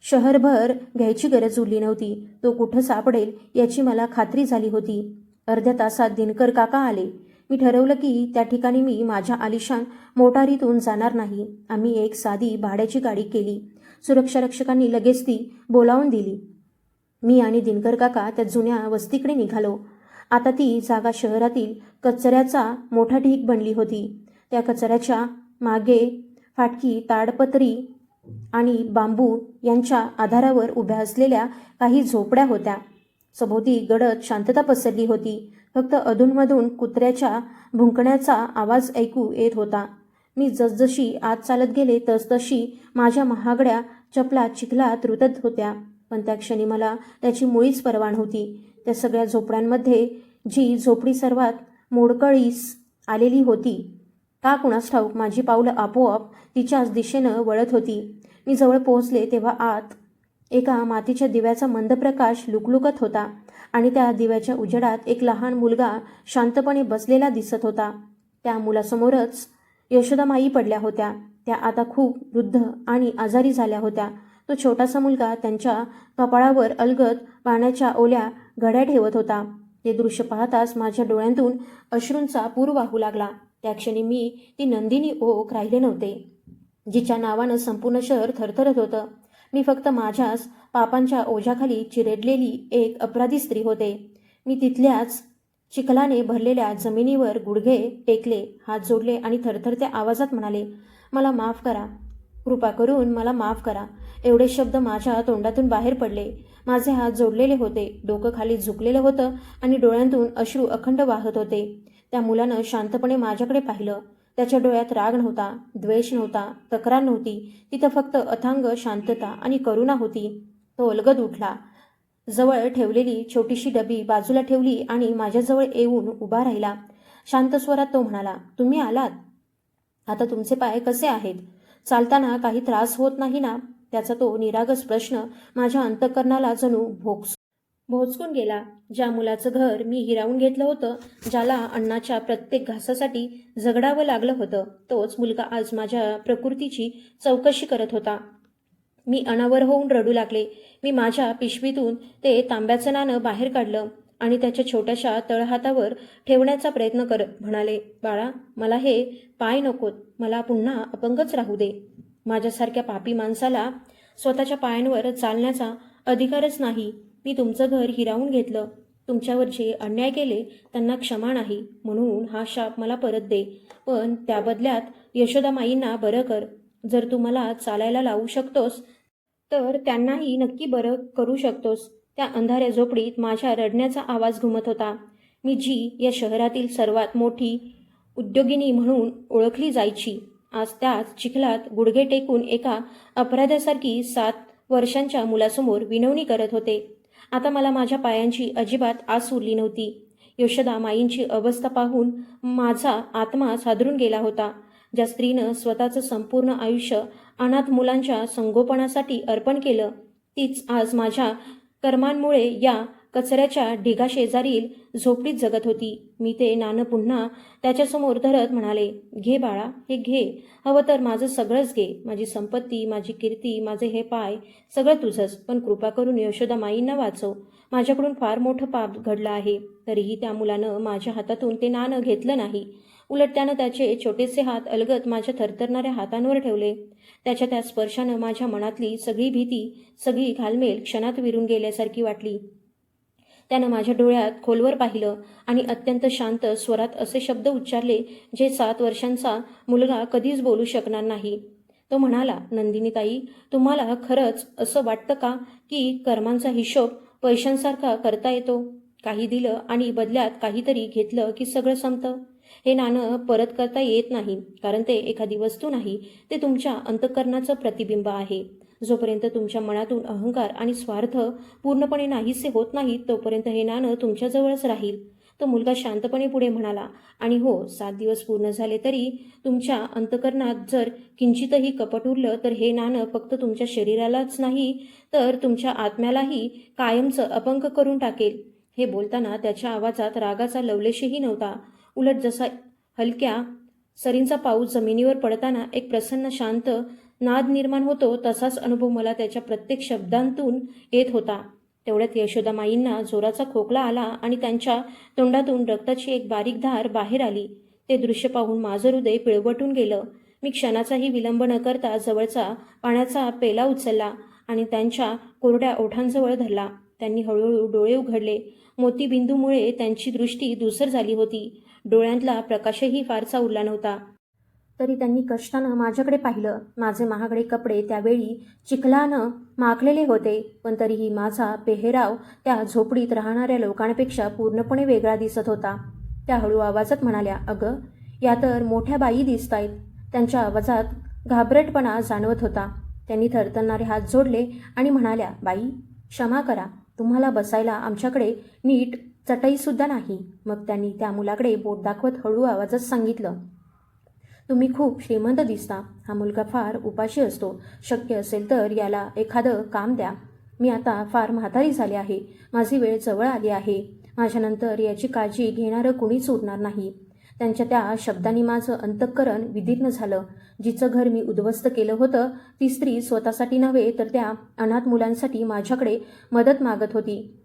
शहरभर घ्यायची गरज उरली नव्हती. तो कुठं सापडेल याची मला खात्री झाली होती. अर्ध्या तासात दिनकर काका आले. मी ठरवलं की त्या ठिकाणी मी माझ्या आलिशान मोटारीतून जाणार नाही. आम्ही एक साधी भाड्याची गाडी केली. सुरक्षारक्षकांनी लगेच ती बोलावून दिली. मी आणि दिनकर काका त्या जुन्या वस्तीकडे निघालो. आता ती जागा शहरातील कचऱ्याचा मोठा ढीग बनली होती. त्या कचऱ्याच्या मागे फाटकी ताडपत्री आणि बांबू यांच्या आधारावर उभ्या असलेल्या काही झोपड्या होत्या. सभोवती गडद शांतता पसरली होती. फक्त अधूनमधून कुत्र्याच्या भुंकण्याचा आवाज ऐकू येत होता. मी जसजशी आत चालत गेले तसतशी माझ्या महागड्या चपला चिखलात रुतत होत्या. पण त्या क्षणी मला त्याची मुळीच पर्वा नव्हती. त्या सगळ्या झोपड्यांमध्ये जी झोपडी सर्वात मोडकळीस आलेली होती का कुणास ठाऊक माझी पावलं आपोआप तिच्याच दिशेनं वळत होती. मी जवळ पोहोचले तेव्हा आत एका मातीच्या दिव्याचा मंद प्रकाश लुकलुकत होता आणि त्या दिव्याच्या उजेडात एक लहान मुलगा शांतपणे बसलेला दिसत होता. त्या मुलासमोरच यशोदामाई पडल्या होत्या. त्या आता खूप वृद्ध आणि आजारी झाल्या होत्या. तो छोटासा मुलगा त्यांच्या कपाळावर अलगद पाण्याच्या ओल्या घड्या ठेवत होता. ते दृश्य पाहताच माझ्या डोळ्यांतून अश्रूंचा पूर वाहू लागला. त्या क्षणी मी ती नंदिनी ओक राहिले नव्हते, जिच्या नावानं संपूर्ण शहर थरथरत होतं. मी फक्त माझ्याच पापांच्या ओझ्याखाली चिरडलेली एक अपराधी स्त्री होते. मी तिथल्याच चिखलाने भरलेल्या जमिनीवर गुडघे टेकले, हात जोडले आणि थरथरत्या आवाजात म्हणाले, मला माफ करा, कृपा करून मला माफ करा. एवढे शब्द माझ्या तोंडातून बाहेर पडले. माझे हात जोडलेले होते, डोकं खाली झुकलेलं होतं आणि डोळ्यांतून अश्रू अखंड वाहत होते. त्या मुलानं शांतपणे माझ्याकडे पाहिलं. त्याच्या डोळ्यात राग नव्हता, द्वेष नव्हता, तक्रार नव्हती. तिथं फक्त अथांग शांतता आणि करुणा होती. तो अलगद उठला. जवळ ठेवलेली छोटीशी डबी बाजूला ठेवली आणि माझ्याजवळ येऊन उभा राहिला. शांत स्वरात तो म्हणाला, तुम्ही आलात? आता तुमचे पाय कसे आहेत? चालताना काही त्रास होत नाही ना? त्याचा तो निरागस प्रश्न माझ्या अंतःकरणाला जणू भोचकून गेला. ज्या मुलाचं घर मी हिरावून घेतलं होतं, ज्याला अन्नाच्या प्रत्येक घासासाठी झगडावं लागलं होतं, तोच मुलगा आज माझ्या प्रकृतीची चौकशी करत होता. मी अनावर होऊन रडू लागले. मी माझ्या पिशवीतून ते तांब्याचं नाणं बाहेर काढलं आणि त्याच्या छोट्याशा तळहातावर ठेवण्याचा प्रयत्न करत म्हणाले, बाळा, मला हे पाय नकोत. मला पुन्हा अपंगच राहू दे. माझ्यासारख्या पापी माणसाला स्वतःच्या पायांवर चालण्याचा अधिकारच नाही. मी तुमचं घर हिरावून घेतलं. तुमच्यावर जे अन्याय केले त्यांना क्षमा नाही, म्हणून हा शाप मला परत दे. पण त्या बदल्यात यशोदामाईंना बरं कर. जर तू मला चालायला लावू शकतोस तर त्यांनाही नक्की बरं करू शकतोस. त्या अंधाऱ्या झोपडीत माझ्या रडण्याचा आवाज घुमत होता. मी जी या शहरातील सर्वात मोठी उद्योगिनी म्हणून ओळखली जायची, आज त्याच चिखलात गुडघे टेकून एका अपराध्यासारखी 7 वर्षांच्या मुलासमोर विनवणी करत होते. आता मला माझ्या पायांची अजिबात आस उरली नव्हती. यशोदा माईंची अवस्था पाहून माझा आत्मा सादरून गेला होता. ज्या स्त्रीनं स्वतःचं संपूर्ण आयुष्य अनाथ मुलांच्या संगोपनासाठी अर्पण केलं, तीच आज माझ्या कर्मांमुळे या कचऱ्याच्या ढिगाशेजारील झोपडीत जगत होती. मी ते नाणं पुन्हा त्याच्यासमोर धरत म्हणाले, घे बाळा, हे घे. हवं तर माझं सगळंच घे. माझी संपत्ती, माझी कीर्ती, माझे हे पाय, सगळं तुझंच. पण कृपा करून यशोदा माईंना वाचव. माझ्याकडून फार मोठं पाप घडलं आहे. तरीही त्या मुलानं माझ्या हातातून ते नाणं घेतलं नाही. उलट त्यानं त्याचे छोटेसे हात अलगद माझ्या थरथरणाऱ्या हातांवर ठेवले. त्याच्या त्या स्पर्शानं माझ्या मनातली सगळी भीती, सगळी घालमेल क्षणात विरून गेल्यासारखी वाटली. त्यानं माझ्या डोळ्यात खोलवर पाहिलं आणि अत्यंत शांत स्वरात असे शब्द उच्चारले जे 7 वर्षांचा मुलगा कधीच बोलू शकणार नाही. तो म्हणाला, नंदिनीताई, तुम्हाला खरंच असं वाटतं का की कर्मांचा हिशोब पैशांसारखा करता येतो? काही दिलं आणि बदल्यात काहीतरी घेतलं की सगळं संपतं. हे नाणं परत करता येत नाही, कारण ते एखादी वस्तू नाही, ते तुमच्या अंतःकरणाचं प्रतिबिंब आहे. जोपर्यंत तुमच्या मनातून अहंकार आणि स्वार्थ पूर्णपणे नाहीसे होत नाहीत तोपर्यंत हे नाणं तुमच्याजवळच राहील. तो मुलगा शांतपणे पुढे म्हणाला. आणि हो, 7 दिवस पूर्ण झाले तरी तुमच्या अंतःकरणात जर किंचितही कपट उरलं तर हे नाणं फक्त तुमच्या शरीरालाच नाही तर तुमच्या आत्म्यालाही कायमचं अपंग करून टाकेल. हे बोलताना त्याच्या आवाजात रागाचा लवलेशही नव्हता. उलट जसा हलक्या सरींचा पाऊस जमिनीवर पडताना एक प्रसन्न शांत नाद निर्माण होतो तसाच अनुभव मला त्याच्या प्रत्येक शब्दांतून येत होता. तेवढ्यात यशोदामाईंना जोराचा खोकला आला आणि त्यांच्या तोंडातून रक्ताची एक बारीक धार बाहेर आली. ते दृश्य पाहून माझं हृदय पिळवटून गेलं. मी क्षणाचाही विलंब न करता जवळचा पाण्याचा पेला उचलला आणि त्यांच्या कोरड्या ओठांजवळ धरला. त्यांनी हळूहळू डोळे उघडले. मोतीबिंदूमुळे त्यांची दृष्टी धूसर झाली होती. डोळ्यांतला प्रकाशही फारसा उरला नव्हता. तरी त्यांनी कष्टानं माझ्याकडे पाहिलं. माझे महागडे कपडे त्यावेळी चिखलानं माखलेले होते, पण तरीही माझा पेहराव त्या झोपडीत राहणाऱ्या लोकांपेक्षा पूर्णपणे वेगळा दिसत होता. त्या हळू आवाजात म्हणाल्या, "अगं, या तर मोठ्या बाई दिसतायत." त्यांच्या आवाजात घाबरटपणा जाणवत होता. त्यांनी थरथरणारे हात जोडले आणि म्हणाल्या, "बाई, क्षमा करा, तुम्हाला बसायला आमच्याकडे नीट चटईसुद्धा नाही." मग त्यांनी त्या मुलाकडे बोट दाखवत हळू आवाजात सांगितलं, "तुम्ही खूप श्रीमंत दिसता. हा मुलगा फार उपाशी असतो. शक्य असेल तर याला एखादं काम द्या. मी आता फार म्हातारी झाले आहे. माझी वेळ जवळ आली आहे. माझ्यानंतर याची काळजी घेणारं कुणीच उरणार नाही." त्यांच्या त्या शब्दांनी माझं अंतःकरण विदीर्ण झालं. जिचं घर मी उद्ध्वस्त केलं होतं ती स्त्री स्वतःसाठी नव्हे तर त्या अनाथ मुलांसाठी माझ्याकडे मदत मागत होती.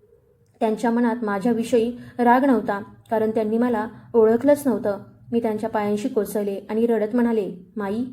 त्यांच्या मनात माझ्याविषयी राग नव्हता, कारण त्यांनी मला ओळखलंच नव्हतं. मी त्यांच्या पायांशी कोसळले आणि रडत म्हणाले, "माई,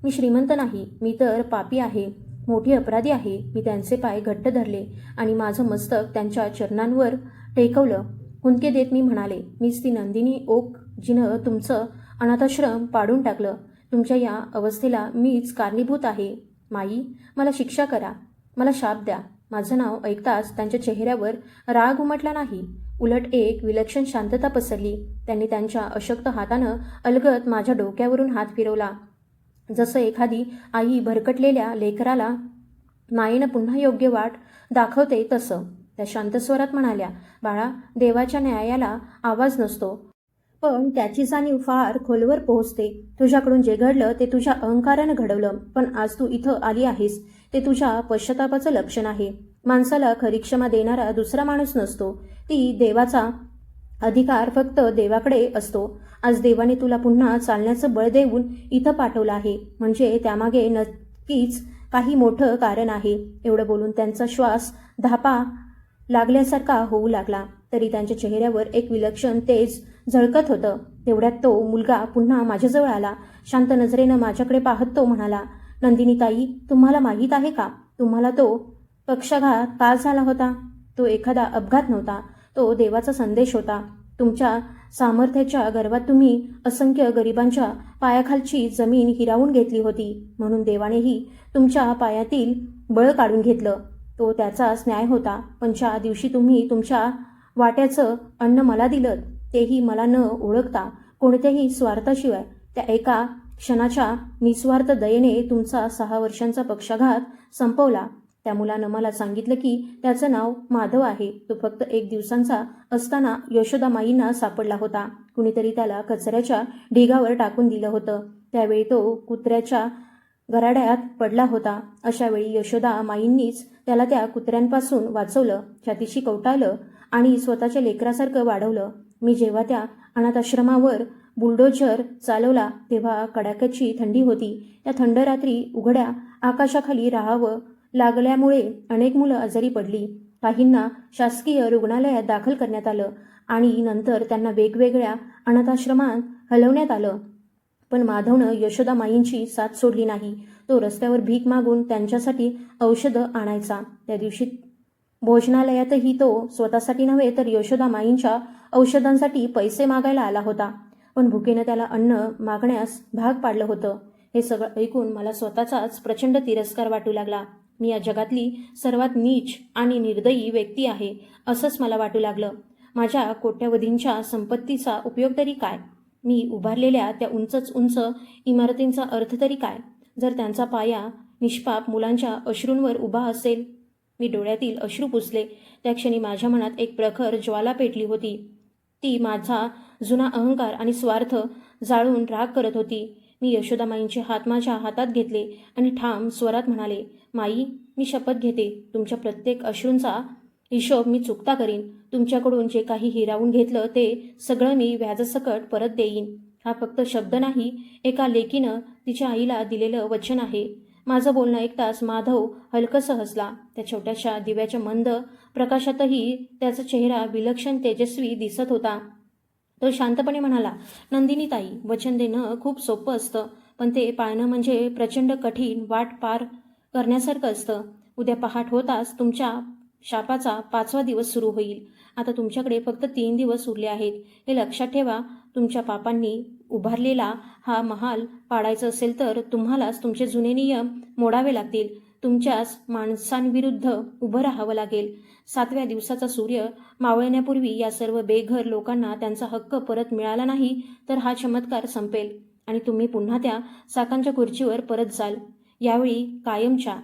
मी श्रीमंत नाही, मी तर पापी आहे, मोठी अपराधी आहे." मी त्यांचे पाय घट्ट धरले आणि माझं मस्तक त्यांच्या चरणांवर टेकवलं. हुंदके देत मी म्हणाले, "मीच ती नंदिनी ओक जिनं तुमचं अनाथाश्रम पाडून टाकलं. तुमच्या या अवस्थेला मीच कारणीभूत आहे. माई, मला शिक्षा करा, मला शाप द्या." माझं नाव ऐकताच त्यांच्या चेहऱ्यावर राग उमटला नाही, उलट एक विलक्षण शांतता पसरली. त्यांनी त्यांच्या अशक्त हातानं अलगद माझ्या डोक्यावरून हात फिरवला, जसं एखादी आई भरकटलेल्या लेकराला मायेनं पुन्हा योग्य वाट दाखवते तसं. त्या शांत स्वरात म्हणाल्या, "बाळा, देवाच्या न्यायाला आवाज नसतो, पण त्याची जाणीव फार खोलवर पोहोचते. तुझ्याकडून जे घडलं ते तुझ्या अहंकारानं घडवलं, पण आज तू इथं आली आहेस ते तुझ्या पश्चातापाचं लक्षण आहे. माणसाला खरी क्षमा देणारा दुसरा माणूस नसतो. ती देवाचा अधिकार फक्त देवाकडे असतो. आज देवाने तुला पुन्हा चालण्याचं बळ देऊन इथं पाठवलं आहे, म्हणजे त्यामागे नक्कीच काही मोठं कारण आहे." एवढं बोलून त्यांचा श्वास धापा लागल्यासारखा होऊ लागला, तरी त्यांच्या चेहऱ्यावर एक विलक्षण तेज झळकत होतं. तेवढ्यात तो मुलगा पुन्हा माझ्याजवळ आला. शांत नजरेनं माझ्याकडे पाहत तो म्हणाला, "नंदिनीताई, तुम्हाला माहीत आहे का, तुम्हाला तो पक्षाघात का झाला होता? तो एखादा अपघात नव्हता, तो देवाचा संदेश होता. तुमच्या सामर्थ्याच्या गर्वात तुम्ही असंख्य गरिबांच्या पायाखालची जमीन हिरावून घेतली होती, म्हणून देवानेही तुमच्या पायातील बळ काढून घेतलं. तो त्याचाच न्याय होता. पण ज्या दिवशी तुम्ही तुमच्या वाट्याचं अन्न मला दिलं, तेही मला न ओळखता कोणत्याही स्वार्थाशिवाय त्या एका क्षणाच्या निस्वार्थ दयेने तुमचा 6 वर्षांचा पक्षाघात संपवला. त्या मुलानं मला सांगितलं की त्याचं नाव माधव आहे. तो फक्त 1 दिवसांचा असताना यशोदामाईंना सापडला होता. कुणीतरी त्याला कचऱ्याच्या ढिगावर टाकून दिलं होतं. त्यावेळी तो कुत्र्याच्या गराड्यात पडला होता. अशा वेळी यशोदा माईंनीच त्याला त्या कुत्र्यांपासून वाचवलं, छातीशी कवटाळलं आणि स्वतःच्या लेकरासारखं वाढवलं. मी जेव्हा त्या अनाथाश्रमावर बुलडोझर चालवला तेव्हा कडाक्याची थंडी होती. त्या थंड रात्री उघड्या आकाशाखाली राहावं लागल्यामुळे अनेक मुलं आजारी पडली. काहींना शासकीय रुग्णालयात दाखल करण्यात आलं आणि नंतर त्यांना वेगवेगळ्या अनाथाश्रमात हलवण्यात आलं. पण माधवनं यशोदामाईंची साथ सोडली नाही. तो रस्त्यावर भीक मागून त्यांच्यासाठी औषधं आणायचा. त्या दिवशी भोजनालयातही तो स्वतःसाठी नव्हे तर यशोदामाईंच्या औषधांसाठी पैसे मागायला आला होता. पण भुकेनं त्याला अन्न मागण्यास भाग पाडलं होतं. हे सगळं ऐकून मला स्वतःचाच प्रचंड तिरस्कार वाटू लागला. मी या जगातली सर्वात नीच आणि निर्दयी व्यक्ती आहे असंच मला वाटू लागलं. माझ्या कोट्यवधींच्या संपत्तीचा उपयोग तरी काय? मी उभारलेल्या त्या उंचच उंच इमारतींचा अर्थ तरी काय, जर त्यांचा पाया निष्पाप मुलांच्या अश्रूंवर उभा असेल. मी डोळ्यातील अश्रू पुसले. त्या क्षणी माझ्या मनात एक प्रखर ज्वाला पेटली होती. ती माझा जुना अहंकार आणि स्वार्थ जाळून राग करत होती. मी यशोदामाईंचे हात माझ्या हातात घेतले आणि ठाम स्वरात म्हणाले, माई, मी शपथ घेते, तुमच्या प्रत्येक अश्रूंचा हिशोब मी चुकता करीन. तुमच्याकडून जे काही हिरावून घेतलं ते सगळं मी व्याजासकट परत देईन. हा फक्त शब्द नाही, एका लेकीनं तिच्या आईला दिलेलं वचन आहे. माझं बोलणं ऐकताच माधव हलकसं हसला. त्या छोट्याशा दिव्याच्या मंद प्रकाशातही त्याचा चेहरा विलक्षण तेजस्वी दिसत होता. तो शांतपणे म्हणाला, नंदिनी ताई, वचन देणं खूप सोपं असतं, पण ते पाळणं म्हणजे प्रचंड कठीण वाट पार करण्यासारखं असतं. उद्या पहाट होताच तुमच्या शापाचा 5वा दिवस सुरू होईल. आता तुमच्याकडे फक्त 3 दिवस उरले आहेत. हे लक्षात ठेवा. तुमच्या पापांनी उभारलेला हा महाल पाडायचा असेल तर तुम्हालाच तुमचे जुने नियम मोडावे लागतील. तुमच्याच माणसांविरुद्ध उभं राहावं लागेल. 7व्या दिवसाचा सूर्य मावळण्यापूर्वी या सर्व बेघर लोकांना त्यांचा हक्क परत मिळाला नाही तर हा चमत्कार संपेल आणि तुम्ही पुन्हा त्या चाकांच्या खुर्चीवर परत जाल, यावेळी कायमच्या.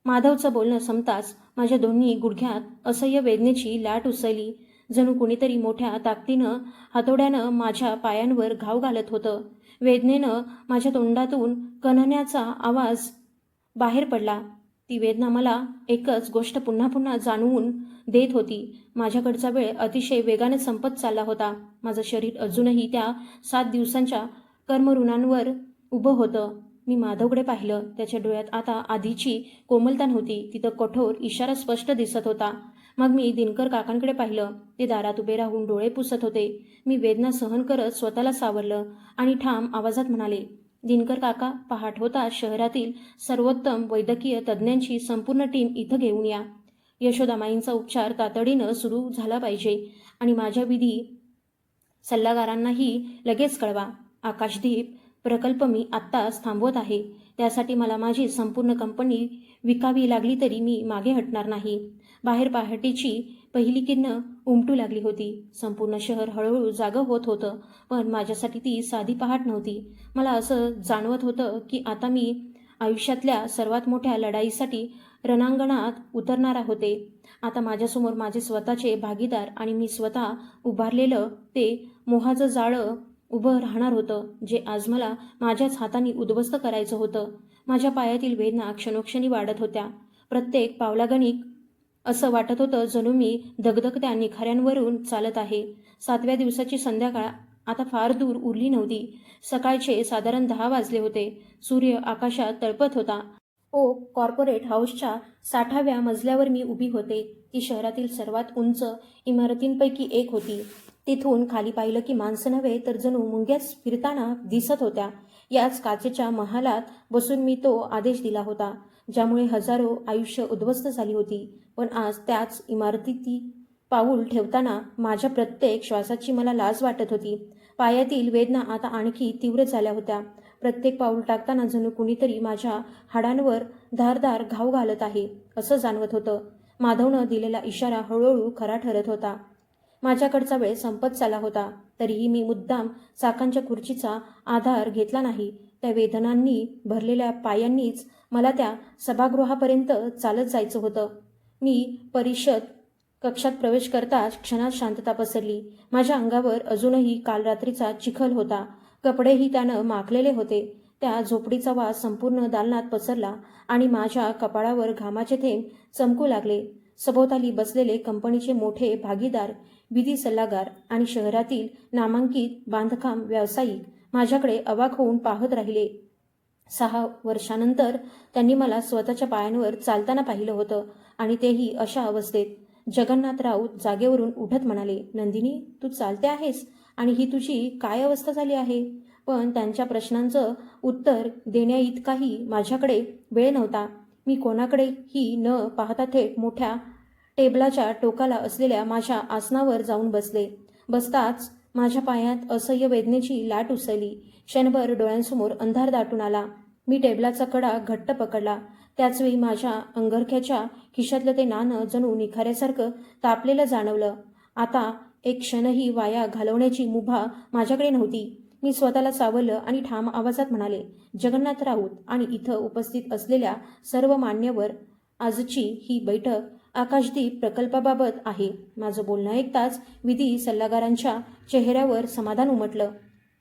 माधवचं बोलणं संपताच माझ्या दोन्ही गुडघ्यात असह्य वेदनेची लाट उसळली. जणू कुणीतरी मोठ्या ताकदीनं हातोड्यानं माझ्या पायांवर घाव घालत होतं. वेदनेनं माझ्या तोंडातून कणण्याचा आवाज बाहेर पडला. ती वेदना मला एकच गोष्ट पुन्हा पुन्हा जाणवून देत होती. माझ्याकडचा वेळ अतिशय वेगाने संपत चालला होता. माझं शरीर अजूनही त्या 7 दिवसांच्या कर्मऋणांवर उभं होतं. मी माधवकडे पाहिलं. त्याच्या डोळ्यात आता आधीची कोमलता नव्हती. तिथं कठोर इशारा स्पष्ट दिसत होता. मग मी दिनकर काकांकडे पाहिलं. ते दारात उभे राहून डोळे पुसत होते. मी वेदना सहन करत स्वतःला सावरलं आणि ठाम आवाजात म्हणाले, दिनकर काका, पहाट होता शहरातील सर्वोत्तम वैद्यकीय तज्ज्ञांची संपूर्ण टीम इथं घेऊन या. यशोदामाईंचा उपचार तातडीनं सुरू झाला पाहिजे आणि माझ्या विधी सल्लागारांनाही लगेच कळवा. आकाशदीप प्रकल्प मी आत्ताच थांबवत आहे. त्यासाठी मला माझी संपूर्ण कंपनी विकावी लागली तरी मी मागे हटणार नाही. बाहेर पहाटेची पहिली किरणं उमटू लागली होती. संपूर्ण शहर हळूहळू जागं होत होतं. पण माझ्यासाठी ती साधी पहाट नव्हती. मला असं जाणवत होतं की आता मी आयुष्यातल्या सर्वात मोठ्या लढाईसाठी रणांगणात उतरणार होते. आता माझ्यासमोर माझे स्वतःचे भागीदार आणि मी स्वतः उभारलेलं ते मोहाचं जाळं उभं राहणार होतं, जे आज मला माझ्याच हातांनी उद्ध्वस्त करायचं होतं. माझ्या पायातील वेदना क्षणोक्षणी वाढत होत्या. प्रत्येक पावलागणिक असं वाटत होतं जणू मी दगदगत्या निखाऱ्यांवरून चालत आहे. 7व्या दिवसाची संध्याकाळ आता फार दूर उरली नव्हती. सकाळचे साधारण 10 वाजले होते. सूर्य आकाशात तळपत होता. कॉर्पोरेट हाऊसच्या 60व्या मजल्यावर मी उभी होते. ती शहरातील सर्वात उंच इमारतींपैकी एक होती. तिथून खाली पाहिलं की माणसं नव्हे तर जणू मुंग्याच फिरताना दिसत होत्या. याच काचेच्या महालात बसून मी तो आदेश दिला होता, ज्यामुळे हजारो आयुष्य उद्ध्वस्त झाली होती. पण आज त्याच इमारतीत पाऊल ठेवताना माझ्या प्रत्येक श्वासाची मला लाज वाटत होती. पायातील वेदना आता आणखी तीव्र झाल्या होत्या. प्रत्येक पाऊल टाकताना जणू कुणीतरी माझ्या हाडांवर धारदार घाव घालत आहे असं जाणवत होतं. माधवनं दिलेला इशारा हळूहळू खरा ठरत होता. माझ्याकडचा वेळ संपत चालला होता. तरीही मी मुद्दाम चाकांच्या खुर्चीचा आधार घेतला नाही. त्या वेदनांनी भरलेल्या पायांनीच मला त्या सभागृहापर्यंत चालत जायचं होतं. मी परिषद कक्षात प्रवेश करताच क्षणात शांतता पसरली. माझ्या अंगावर अजूनही काल रात्रीचा चिखल होता. कपडेही त्यानं माखलेले होते. त्या झोपडीचा वास संपूर्ण दालनात पसरला आणि माझ्या कपाळावर घामाचे थेंब चमकू लागले. सभोवताली बसलेले कंपनीचे मोठे भागीदार, विधी सल्लागार आणि शहरातील नामांकित बांधकाम व्यावसायिक माझ्याकडे अवाक होऊन पाहत राहिले. 6 वर्षानंतर त्यांनी मला स्वतःच्या पायांवर चालताना पाहिलं होतं आणि तेही अशा अवस्थेत. जगन्नाथ राऊत जागेवरून उठत म्हणाले, नंदिनी, तू चालते आहेस आणि ही तुझी काय अवस्था झाली आहे? पण त्यांच्या प्रश्नांचं उत्तर देण्याइतकाही माझ्याकडे वेळ नव्हता. मी कोणाकडेही न पाहता थेट मोठ्या टेबलाच्या टोकाला असलेल्या माझ्या आसनावर जाऊन बसले. बसताच माझ्या पायात असह्य वेदनेची लाट उसळली. क्षणभर डोळ्यांसमोर अंधार दाटून आला. मी टेबलाचा कडा घट्ट पकडला. त्याचवेळी माझ्या अंगरख्याच्या खिशातलं ते नाणं जणू निखाऱ्यासारखं तापलेलं जाणवलं. आता एक क्षणही वाया घालवण्याची मुभा माझ्याकडे नव्हती. मी स्वतःला सावरलं आणि ठाम आवाजात म्हणाले, जगन्नाथ राऊत आणि इथं उपस्थित असलेल्या सर्व मान्यवर, आजची ही बैठक आकाशदीप प्रकल्पाबाबत आहे. माझं बोलणं ऐकताच विधी सल्लागारांच्या चेहऱ्यावर समाधान उमटलं.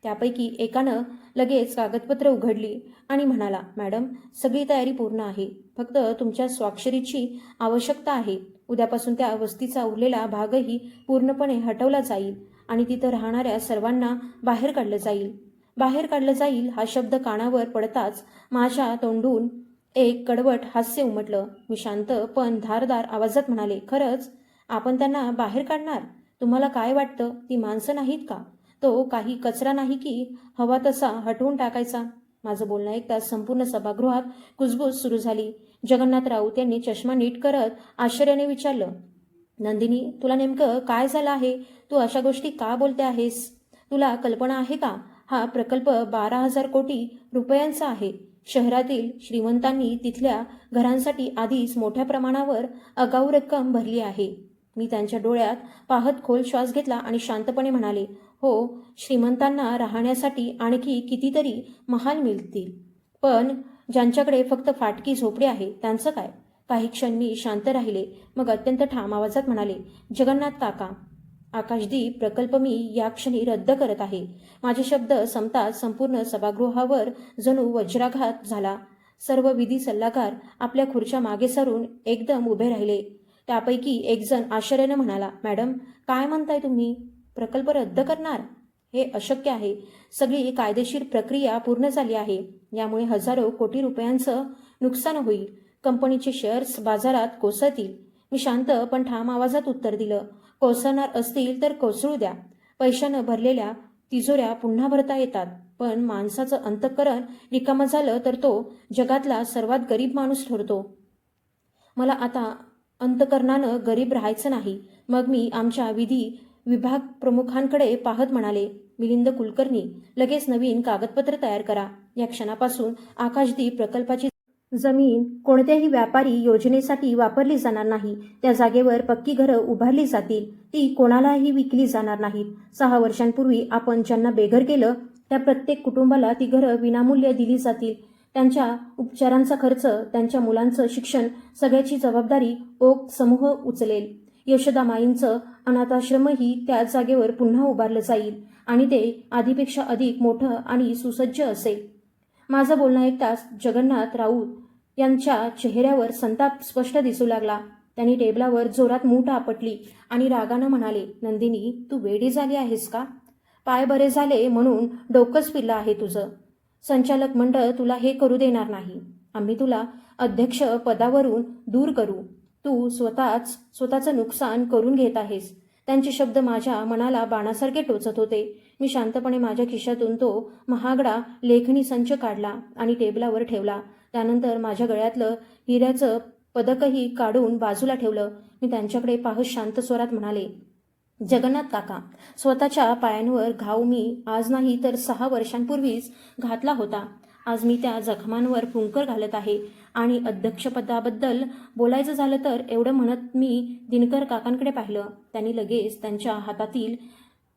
त्यापैकी एकानं लगेच कागदपत्र उघडली आणि म्हणाला, मॅडम, सगळी तयारी पूर्ण आहे. फक्त तुमच्या स्वाक्षरीची आवश्यकता आहे. उद्यापासून त्या वस्तीचा उरलेला भागही पूर्णपणे हटवला जाईल आणि तिथं राहणाऱ्या सर्वांना बाहेर काढलं जाईल. बाहेर काढलं जाईल हा शब्द कानावर पडताच माझ्या तोंडून एक कडवट हास्य उमटलं. मी शांत पण धारदार आवाजात म्हणाले, खरंच आपण त्यांना बाहेर काढणार? तुम्हाला काय वाटतं, ती माणसं नाहीत का? तो काही कचरा नाही की हवा तसा हटवून टाकायचा? माझं बोलणं ऐकताच संपूर्ण सभागृहात कुजबूज सुरू झाली. जगन्नाथ राऊत यांनी चष्मा नीट करत आश्चर्याने विचारलं, नंदिनी, तुला नेमकं काय झालं आहे? तू अशा गोष्टी का बोलते आहेस? तुला कल्पना आहे का? हा प्रकल्प 12,000 कोटी रुपयांचा आहे. शहरातील श्रीमंतांनी तिथल्या घरांसाठी आधीच मोठ्या प्रमाणावर आगाऊ रक्कम भरली आहे. मी त्यांच्या डोळ्यात पाहत खोल श्वास घेतला आणि शांतपणे म्हणाले, हो, श्रीमंतांना राहण्यासाठी आणखी कितीतरी महाल मिळतील. पण ज्यांच्याकडे फक्त फाटकी झोपडी आहे त्यांचं काय? काही क्षण मी शांत राहिले. मग अत्यंत ठाम आवाजात म्हणाले, जगन्नाथ काका, आकाशदीप प्रकल्प मी या क्षणी रद्द करत आहे. माझे शब्द संपताच संपूर्ण सभागृहावर जणू वज्राघात झाला. सर्व विधी सल्लागार आपल्या खुर्च्या मागे सरून एकदम उभे राहिले. त्यापैकी एक जण आश्चर्याने म्हणाला, मॅडम, काय म्हणताय तुम्ही? प्रकल्प रद्द करणार? हे अशक्य आहे. सगळी कायदेशीर प्रक्रिया पूर्ण झाली आहे. यामुळे हजारो कोटी रुपयांचं नुकसान होईल. कंपनीचे शेअर्स बाजारात कोसळतील. मी शांत पण ठाम आवाजात उत्तर दिलं, कोसळणार असतील तर कोसळू द्या. पैशानं भरलेल्या तिजोऱ्या पुन्हा भरता येतात. पण माणसाचं अंतःकरण रिकामं झालं तर तो जगातला सर्वात गरीब माणूस ठरतो. मला आता अंतःकरणानं गरीब राहायचं नाही. मग मी आमच्या विधी विभाग प्रमुखांकडे पाहत म्हणाले, मिलिंद कुलकर्णी, लगेच नवीन कागदपत्र तयार करा. या क्षणापासून आकाशदीप प्रकल्पाची जमीन कोणत्याही व्यापारी योजनेसाठी वापरली जाणार नाही. त्या जागेवर पक्की घरं उभारली जातील. ती कोणालाही विकली जाणार नाहीत. 6 वर्षांपूर्वी आपण ज्यांना बेघर केलं त्या प्रत्येक कुटुंबाला ती घरं विनामूल्य दिली जातील. त्यांच्या उपचारांचा खर्च, त्यांच्या मुलांचं शिक्षण, सगळ्याची जबाबदारी ओक समूह उचलेल. यशोदामाईंचं अनाथाश्रमही त्याच जागेवर पुन्हा उभारलं जाईल आणि ते आधीपेक्षा अधिक मोठं आणि सुसज्ज असेल. माझं बोलणं ऐकताच जगन्नाथ राऊत यांच्या चेहऱ्यावर संताप स्पष्ट दिसू लागला. त्यांनी टेबलावर जोरात मूठ आपटली आणि रागानं म्हणाले, नंदिनी, तू वेडी झाली आहेस का? पाय बरे झाले म्हणून डोकंच फिरलं आहे तुझं. संचालक मंडळ तुला हे करू देणार नाही. आम्ही तुला अध्यक्ष पदावरून दूर करू. तू स्वतःचं नुकसान करून घेत आहेस. त्यांचे शब्द माझ्या मनाला बाणासारखे टोचत होते. मी शांतपणे माझ्या खिशातून तो महागडा लेखणी संच काढला आणि टेबलावर ठेवला. त्यानंतर माझ्या गळ्यातलं हिऱ्याचं पदकही काढून बाजूला ठेवलं. मी त्यांच्याकडे पाहत शांत स्वरात म्हणाले, जगन्नाथ काका, स्वतःच्या पायांवर घाव मी आज नाही तर 6 वर्षांपूर्वीच घातला होता. आज मी त्या जखमांवर फुंकर घालत आहे. आणि अध्यक्षपदाबद्दल बोलायचं झालं तर एवढं म्हणत मी दिनकर काकांकडे पाहिलं. त्यांनी लगेच त्यांच्या हातातील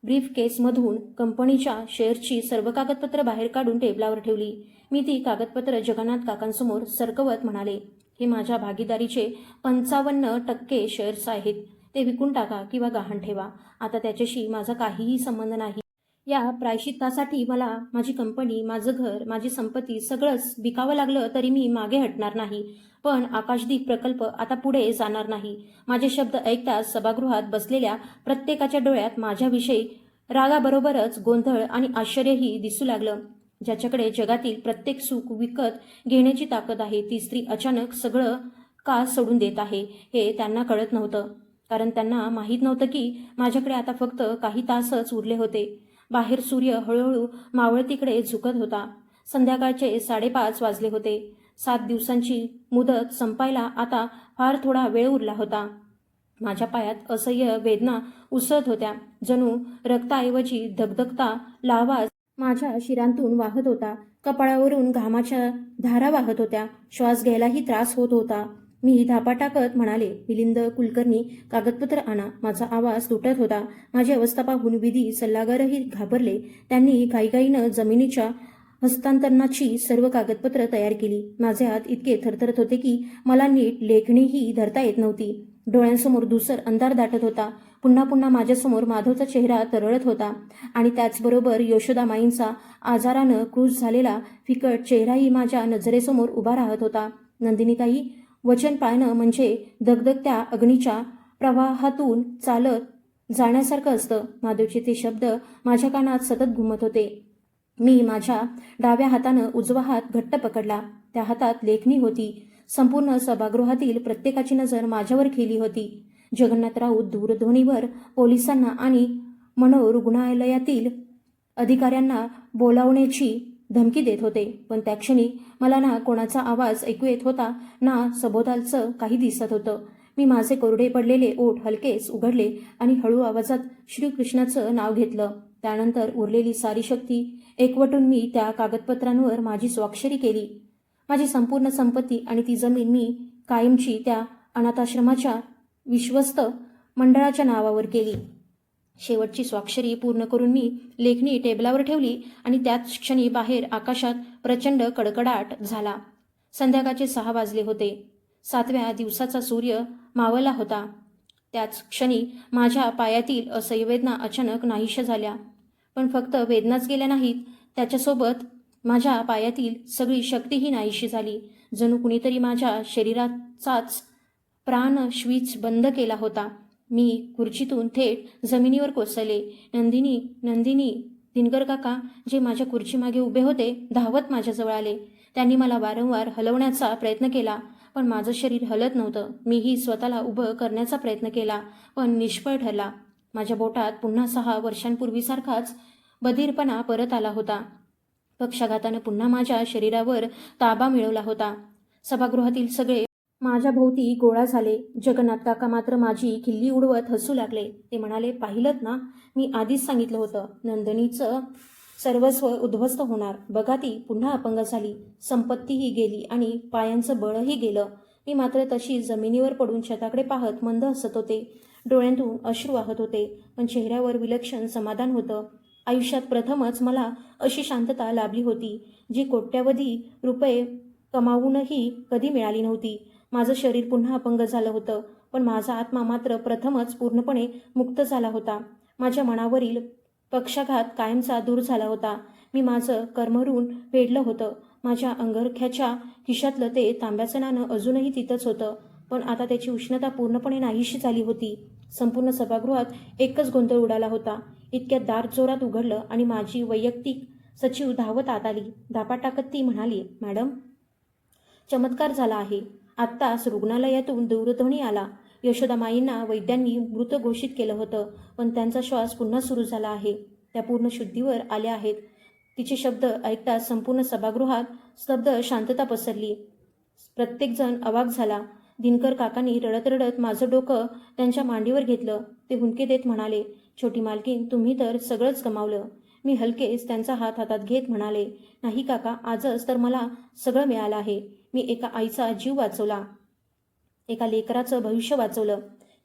ब्रीफ केसमधून कंपनीच्या शेअर्सची सर्व कागदपत्र बाहेर काढून टेबलावर ठेवली. मी ती कागदपत्र जगन्नाथ काकांसमोर सरकवत म्हणाले, हे माझ्या भागीदारीचे 55% शेअर्स आहेत. ते विकून टाका किंवा गहाण ठेवा. आता त्याच्याशी माझा काहीही संबंध नाही. या प्रायश्चित्तासाठी मला माझी कंपनी, माझं घर, माझी संपत्ती सगळंच विकावं लागलं तरी मी मागे हटणार नाही. पण आकाशदीप प्रकल्प आता पुढे जाणार नाही. माझे शब्द ऐकताच सभागृहात बसलेल्या प्रत्येकाच्या डोळ्यात माझ्याविषयी रागाबरोबरच गोंधळ आणि आश्चर्यही दिसू लागलं. ज्याच्याकडे जगातील प्रत्येक सुख विकत घेण्याची ताकद आहे, ती स्त्री अचानक सगळं का सोडून देत आहे हे त्यांना कळत नव्हतं. कारण त्यांना माहीत नव्हतं की माझ्याकडे आता फक्त काही तासच उरले होते. बाहेर सूर्य हळूहळू मावळतीकडे झुकत होता. संध्याकाळचे 5:30 वाजले होते. 7 दिवसांची मुदत संपायला आता फार थोडा वेळ उरला होता. माझ्या पायात असह्य वेदना उसळत होत्या. जणू रक्ताऐवजी धगधगता लाव्हा माझ्या शिरांतून वाहत होता. कपाळावरून घामाच्या धारा वाहत होत्या. श्वास घ्यायलाही त्रास होत होता. मी धापा टाकत म्हणाले, मिलिंद कुलकर्णी, कागदपत्र आणा. माझा आवाज तुटत होता. माझी अवस्था पाहून विधी सल्लागारही घाबरले. त्यांनी घाईघाईनं जमिनीच्या हस्तांतरणाची सर्व कागदपत्र तयार केली. माझे हात इतके थरथरत होते की मला नीट लेखणीही धरता येत नव्हती. डोळ्यांसमोर धुसर अंधार दाटत होता. पुन्हा पुन्हा माझ्यासमोर माधवचा चेहरा तरळत होता आणि त्याचबरोबर यशोदामाईंचा आजारानं क्रूज झालेला फिकट चेहराही माझ्या नजरेसमोर उभा राहत होता. नंदिनीताई, वचन पाळणं म्हणजे दगदगत्या अग्नीच्या प्रवाहातून चालत जाण्यासारखं असतं. माधवचे ते शब्द माझ्या कानात सतत घुमत होते. मी माझ्या डाव्या हातानं उजवा हात घट्ट पकडला. त्या हातात लेखणी होती. संपूर्ण सभागृहातील प्रत्येकाची नजर माझ्यावर खेळली होती. जगन्नाथ राऊत दूरध्वनीवर पोलिसांना आणि मनोरुग्णालयातील अधिकाऱ्यांना बोलावण्याची धमकी देत होते. पण त्या क्षणी मला ना कोणाचा आवाज ऐकू येत होता, ना सभोवतालचं काही दिसत होतं. मी माझे कोरडे पडलेले ओठ हलकेच उघडले आणि हळू आवाजात श्रीकृष्णाचं नाव घेतलं. त्यानंतर उरलेली सारी शक्ती एकवटून मी त्या कागदपत्रांवर माझी स्वाक्षरी केली. माझी संपूर्ण संपत्ती आणि ती जमीन मी कायमची त्या अनाथाश्रमाच्या विश्वस्त मंडळाच्या नावावर केली. शेवटची स्वाक्षरी पूर्ण करून मी लेखणी टेबलावर ठेवली आणि त्याच क्षणी बाहेर आकाशात प्रचंड कडकडाट झाला. संध्याकाळचे 6 वाजले होते. 7व्या दिवसाचा सूर्य मावळला होता. त्याच क्षणी माझ्या पायातील असह्य अचानक नाहीशा झाल्या. पण फक्त वेदनाच गेल्या नाहीत, त्याच्यासोबत माझ्या पायातील सगळी शक्तीही नाहीशी झाली. जणू कुणीतरी माझ्या शरीराचाच प्राणश्वीच बंद केला होता. मी खुर्चीतून थेट जमिनीवर कोसळले. नंदिनी, नंदिनी. दिनकर काका, जे माझ्या खुर्चीमागे उभे होते, धावत माझ्याजवळ आले. त्यांनी मला वारंवार हलवण्याचा प्रयत्न केला, पण माझं शरीर हलत नव्हतं. मीही स्वतःला उभं करण्याचा प्रयत्न केला, पण निष्फळ ठरला. माझ्या बोटात पुन्हा 6 वर्षांपूर्वीसारखाच बधीरपणा परत आला होता. पक्षाघातानं पुन्हा माझ्या शरीरावर ताबा मिळवला होता. सभागृहातील सगळे माझ्या भोवती गोळा झाले. जगन्नाथ काका मात्र माझी खिल्ली उडवत हसू लागले. ते म्हणाले, पाहिलंत ना, मी आधीच सांगितलं होतं, नंदिनीचं सर्वस्व उद्ध्वस्त होणार. बघा, ती पुन्हा अपंग झाली. संपत्तीही गेली आणि पायांचं बळही गेलं. मी मात्र तशी जमिनीवर पडून छताकडे पाहत मंद हसत होते. डोळ्यांतून अश्रू वाहत होते, पण चेहऱ्यावर विलक्षण समाधान होतं. आयुष्यात प्रथमच मला अशी शांतता लाभली होती, जी कोट्यावधी रुपये कमावूनही कधी मिळाली नव्हती. माझं शरीर पुन्हा अपंग झालं होतं, पण माझा आत्मा मात्र प्रथमच पूर्णपणे मुक्त झाला होता. माझ्या मनावरील पक्षाघात कायमचा दूर झाला होता. मी माझं कर्मऋण फेडलं होतं. माझ्या अंगरख्याच्या खिशातलं ते तांब्याचं नाणं अजूनही तिथंच होतं, पण आता त्याची उष्णता पूर्णपणे नाहीशी झाली होती. संपूर्ण सभागृहात एकच गोंधळ उडाला होता. इतक्यात दार जोरात उघडलं आणि माझी वैयक्तिक सचिव धावत आत आली. धापा टाकत ती म्हणाली, मॅडम, चमत्कार झाला आहे. आत्ताच रुग्णालयातून दूरध्वनी आला. यशोदामाईंना वैद्यांनी मृत घोषित केलं होतं, पण त्यांचा श्वास पुन्हा सुरू झाला आहे. त्या पूर्ण शुद्धीवर आल्या आहेत. तिचे शब्द ऐकताच संपूर्ण सभागृहात स्तब्ध शांतता पसरली. प्रत्येकजण अवाक झाला. दिनकर काकांनी रडत रडत माझं डोकं त्यांच्या मांडीवर घेतलं. ते हुंदके देत म्हणाले, छोटी मालकीन, तुम्ही तर सगळंच गमावलं. मी हलकेच त्यांचा हात हातात घेत म्हणाले, नाही काका, आजच तर मला सगळं मिळालं आहे. मी एका आईचा जीव वाचवला, एका लेकराचं भविष्य वाचवलं.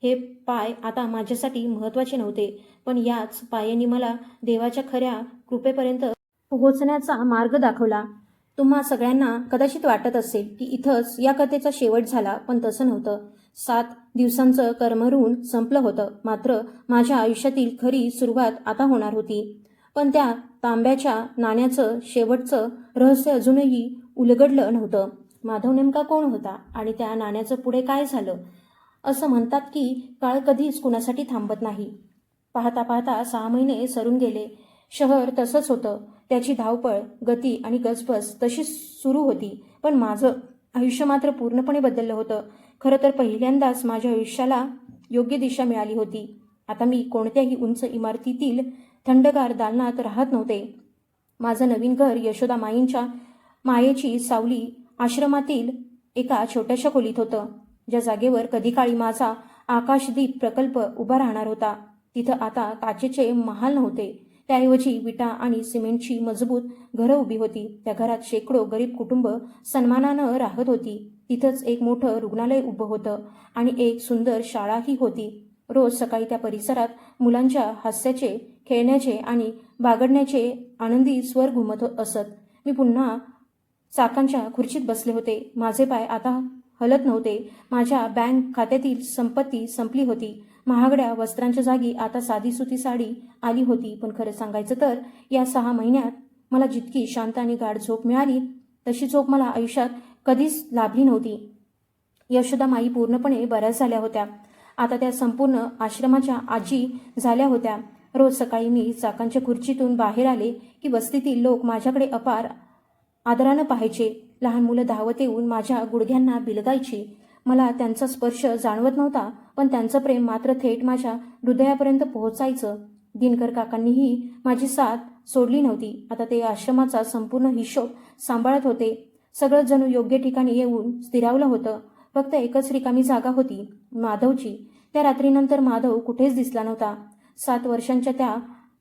हे पाय आता माझ्यासाठी महत्त्वाचे नव्हते, पण याच पायांनी मला देवाच्या खऱ्या कृपेपर्यंत पोहोचण्याचा मार्ग दाखवला. तुम्हा सगळ्यांना कदाचित वाटत असेल की इथंच या कथेचा शेवट झाला, पण तसं नव्हतं. 7 दिवसांचं कर्मऋण संपलं होतं, मात्र माझ्या आयुष्यातील खरी सुरुवात आता होणार होती. पण त्या तांब्याच्या नाण्याचं शेवटचं रहस्य अजूनही उलगडलं नव्हतं. माधव नेमका कोण होता आणि त्या नाण्याचं पुढे काय झालं? असं म्हणतात की काळ कधीच कुणासाठी थांबत नाही. पाहता पाहता 6 महिने सरून गेले. शहर तसंच होतं. त्याची धावपळ, गती आणि गजबज तशी सुरू होती, पण माझं आयुष्य मात्र पूर्णपणे बदललं होतं. खरं तर पहिल्यांदाच माझ्या आयुष्याला योग्य दिशा मिळाली होती. आता मी कोणत्याही उंच इमारतीतील थंडगार दालनात राहत नव्हते. माझं नवीन घर यशोदामाईंच्या मायेची सावली आश्रमातील एका छोट्याशा खोलीत होतं, ज्या जागेवर कधी काळी माझा आकाशदीप प्रकल्प उभा राहणार होता. तिथं आता काचेचे महाल नव्हते, त्याऐवजी विटा आणि सिमेंटची मजबूत घरं उभी होती. त्या घरात शेकडो गरीब कुटुंब सन्मानानं राहत होती. तिथंच एक मोठं रुग्णालय उभं होतं आणि एक सुंदर शाळाही होती. रोज सकाळी त्या परिसरात मुलांच्या हास्याचे, खेळण्याचे आणि बागडण्याचे आनंदी स्वर घुमत असत. मी पुन्हा चाकांच्या खुर्चीत बसले होते. माझे पाय आता हलत नव्हते. माझ्या बँक खात्यातील संपत्ती संपली होती. महागड्या वस्त्रांच्या जागी आता साधीसुधी साडी आली होती. पण खरं सांगायचं तर या 6 महिन्यात मला जितकी शांत आणि गाढ झोप मिळाली तशी झोप मला आयुष्यात कधीच लाभली नव्हती. यशोदा माई पूर्णपणे बऱ्या झाल्या होत्या. आता त्या संपूर्ण आश्रमाच्या आजी झाल्या होत्या. रोज सकाळी मी चाकांच्या खुर्चीतून बाहेर आले की वस्तीतील लोक माझ्याकडे अपार आदरानं पाहायचे. लहान मुलं धावत येऊन माझ्या गुडघ्यांना बिलगायची. मला त्यांचा स्पर्श जाणवत नव्हता, पण त्यांचं प्रेम मात्र थेट माझ्या हृदयापर्यंत पोहोचायचं. दिनकर काकांनीही माझी साथ सोडली नव्हती. आता ते आश्रमाचा संपूर्ण हिशोब सांभाळत होते. सगळं जणू योग्य ठिकाणी येऊन स्थिरावलं होतं. फक्त एकच रिकामी जागा होती, माधवची. त्या रात्रीनंतर माधव कुठेच दिसला नव्हता. 7 वर्षांच्या त्या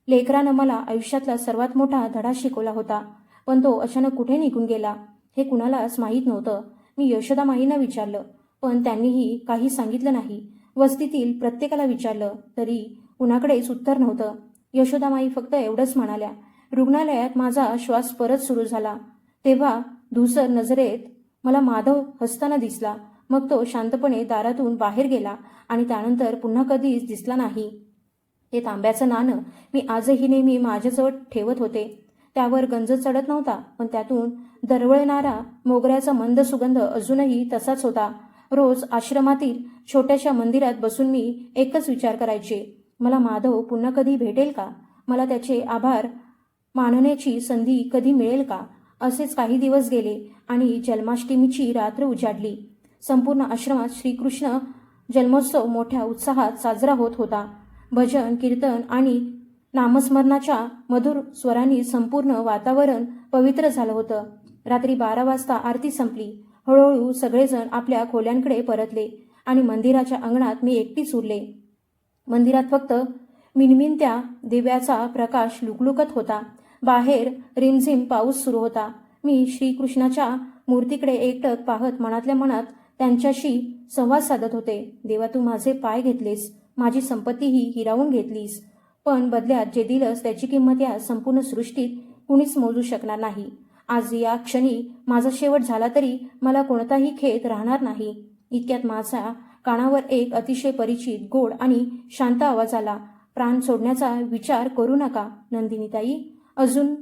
लेकरानं मला आयुष्यातला सर्वात मोठा धडा शिकवला होता. पण तो अचानक कुठे निघून गेला हे कुणालाच माहीत नव्हतं. मी यशोदा माईंना विचारलं, पण त्यांनीही काही सांगितलं नाही. वस्तीतील प्रत्येकाला विचारलं तरी कुणाकडेच उत्तर नव्हतं. यशोदा माई फक्त एवढंच म्हणाल्या. रुग्णालयात माझा श्वास परत सुरू झाला तेव्हा धूसर नजरेत मला माधव हसताना दिसला. मग तो शांतपणे दारातून बाहेर गेला आणि त्यानंतर पुन्हा कधीच दिसला नाही. ते तांब्याचं नाणं मी आजही नेहमी माझ्याजवळ ठेवत होते. त्यावर गंज चढत नव्हता, पण त्यातून दरवळणारा मोगऱ्याचा मंद सुगंध अजूनही तसाच होता. रोज आश्रमातील छोट्याशा मंदिरात बसून मी एकच विचार करायचे, मला माधव पुन्हा कधी भेटेल का? मला त्याचे आभार मानण्याची संधी कधी मिळेल का? असेच काही दिवस गेले आणि जन्माष्टमीची रात्र उजाडली. संपूर्ण आश्रमात श्रीकृष्ण जन्मोत्सव मोठ्या उत्साहात साजरा होत होता. भजन, कीर्तन आणि नामस्मरणाच्या मधुर स्वरांनी संपूर्ण वातावरण पवित्र झालं होतं. रात्री 12 वाजता आरती संपली. हळूहळू सगळेजण आपल्या खोल्यांकडे परतले आणि मंदिराच्या अंगणात मी एकटीच उरले. मंदिरात फक्त मिणमिणत्या दिव्याचा प्रकाश लुकलुकत होता. बाहेर रिमझिम पाऊस सुरू होता. मी श्रीकृष्णाच्या मूर्तीकडे एकटक पाहत मनातल्या मनात त्यांच्याशी संवाद साधत होते. देवा, तू माझे पाय घेतलेस, माझी संपत्तीही हिरावून घेतलीस, पण बदल्यात जे दिलंस त्याची किंमत या संपूर्ण सृष्टीत कुणीच मोजू शकणार नाही. आज या क्षणी माझा शेवट झाला तरी मला कोणताही खेद राहणार नाही. इतक्यात माझ्या कानावर एक अतिशय परिचित, गोड आणि शांत आवाज आला. प्राण सोडण्याचा विचार करू नका नंदिनीताई, अजून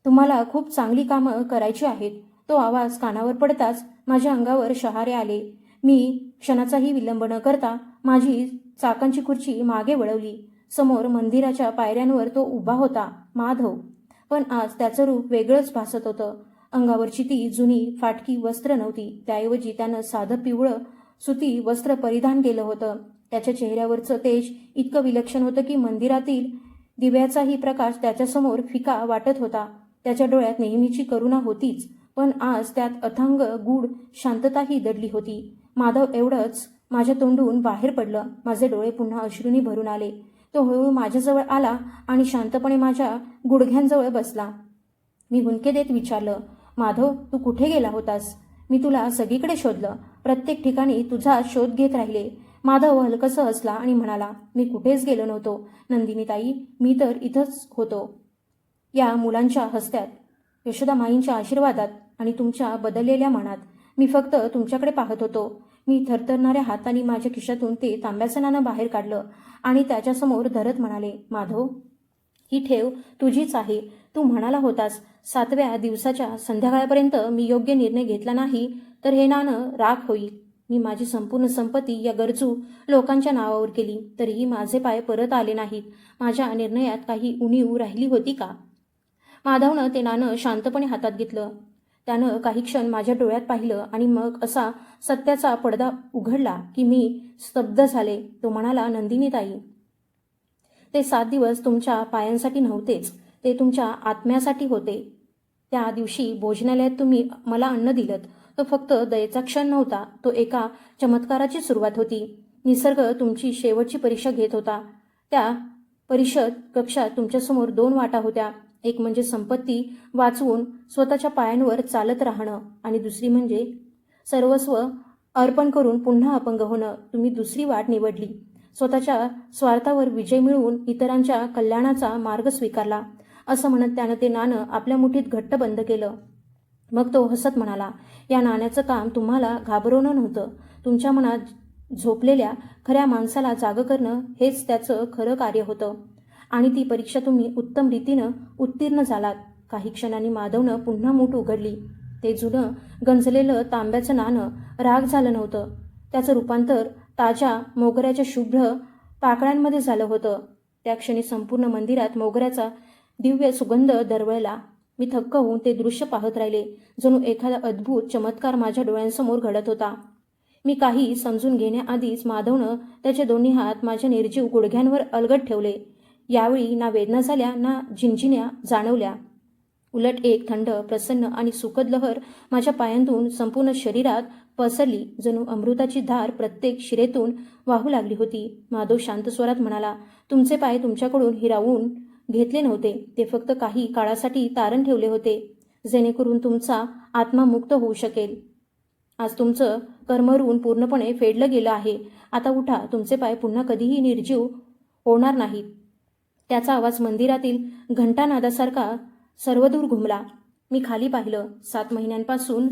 तुम्हाला खूप चांगली कामं करायची आहेत. तो आवाज कानावर पडताच माझ्या अंगावर शहारे आले. मी क्षणाचाही विलंब न करता माझी चाकांची खुर्ची मागे वळवली. समोर मंदिराच्या पायऱ्यांवर तो उभा होता, माधव. पण आज त्याचं रूप वेगळंच भासत होतं. अंगावरची ती जुनी फाटकी वस्त्र नव्हती. त्याऐवजी त्यानं साधं पिवळं सुती वस्त्र परिधान केलं होतं. त्याच्या चेहऱ्यावरचं तेज इतकं विलक्षण होतं की मंदिरातील दिव्याचाही प्रकाश त्याच्यासमोर फिका वाटत होता. त्याच्या डोळ्यात नेहमीची करुणा होतीच, पण आज त्यात अथांग गूढ शांतताही दडली होती. माधव एवढंच माझ्या तोंडून बाहेर पडलं. माझे डोळे पुन्हा अश्रूंनी भरून आले. तो हळूहळू माझ्याजवळ आला आणि शांतपणे माझ्या गुडघ्यांजवळ बसला. मी हुंदके देत विचारलं, माधव, तू कुठे गेला होतास? मी तुला सगळीकडे शोधलं, प्रत्येक ठिकाणी तुझा शोध घेत राहिले. माधव हलकसं हसला आणि म्हणाला, मी कुठेच गेलो नव्हतो नंदिनीताई, मी तर इथंच होतो. या मुलांच्या हस्त्यात, यशोदा माईंच्या आशीर्वादात आणि तुमच्या बदललेल्या मनात. मी फक्त तुमच्याकडे पाहत होतो. मी थरथरणाऱ्या हातांनी माझ्या खिशातून ते तांब्याचं नाणं बाहेर काढलं आणि त्याच्यासमोर धरत म्हणाले, माधव, ही ठेव तुझीच आहे. तू म्हणाला होतास 7व्या दिवसाच्या संध्याकाळपर्यंत मी योग्य निर्णय घेतला नाही तर हे नाणं राख होईल. मी माझी संपूर्ण संपत्ती या गरजू लोकांच्या नावावर केली, तरीही माझे पाय परत आले नाहीत. माझ्या निर्णयात काही उणीव राहिली होती का? माधवनं ते नाणं शांतपणे हातात घेतलं. त्यानं काही क्षण माझ्या डोळ्यात पाहिलं आणि मग असा सत्याचा पडदा उघडला की मी स्तब्ध झाले. तो म्हणाला, नंदिनीताई, ते 7 दिवस तुमच्या पायांसाठी नव्हतेच, ते तुमच्या आत्म्यासाठी होते. त्या दिवशी भोजनालयात तुम्ही मला अन्न दिलंत, तो फक्त दयेचा क्षण नव्हता, तो एका चमत्काराची सुरुवात होती. निसर्ग तुमची शेवटची परीक्षा घेत होता. त्या परिषद कक्षात तुमच्यासमोर 2 वाटा होत्या. एक म्हणजे संपत्ती वाचवून स्वतःच्या पायांवर चालत राहणं आणि दुसरी म्हणजे सर्वस्व अर्पण करून पुन्हा अपंग होणं. तुम्ही दुसरी वाट निवडली. स्वतःच्या स्वार्थावर विजय मिळवून इतरांच्या कल्याणाचा मार्ग स्वीकारला. असं म्हणत त्यानं ते नाणं आपल्या मुठीत घट्ट बंद केलं. मग तो हसत म्हणाला, या नाण्याचं काम तुम्हाला घाबरवणं नव्हतं. तुमच्या मनात झोपलेल्या खऱ्या माणसाला जागं करणं हेच त्याचं खरं कार्य होतं. आणि ती परीक्षा तुम्ही उत्तम रीतीनं उत्तीर्ण झालात. काही क्षणांनी माधवनं पुन्हा मूठ उघडली. ते जुनं गंजलेलं तांब्याचं नाणं राग झालं नव्हतं. त्याचं रूपांतर ताज्या मोगऱ्याच्या शुभ्र पाकळ्यांमध्ये झालं होतं. त्या क्षणी संपूर्ण मंदिरात मोगऱ्याचा दिव्य सुगंध दरवळला. मी थक्क होऊन ते दृश्य पाहत राहिले. जणू एखादा अद्भुत चमत्कार माझ्या डोळ्यांसमोर घडत होता. मी काही समजून घेण्याआधीच माधवनं त्याचे दोन्ही हात माझ्या निर्जीव गुडघ्यांवर अलगद ठेवले. यावेळी ना वेदना झाल्या ना झिंझिण्या जाणवल्या. उलट एक थंड, प्रसन्न आणि सुखद लहर माझ्या पायांतून संपूर्ण शरीरात पसरली. जणू अमृताची धार प्रत्येक शिरेतून वाहू लागली होती. माधव शांत स्वरात म्हणाला, तुमचे पाय तुमच्याकडून हिरावून घेतले नव्हते. ते फक्त काही काळासाठी तारण ठेवले होते, जेणेकरून तुमचा आत्मा मुक्त होऊ शकेल. आज तुमचं कर्मऋण पूर्णपणे फेडलं गेलं आहे. आता उठा. तुमचे पाय पुन्हा कधीही निर्जीव होणार नाहीत. त्याचा आवाज मंदिरातील घंटानादासारखा सर्वदूर घुमला. मी खाली पाहिलं. 7 महिन्यांपासून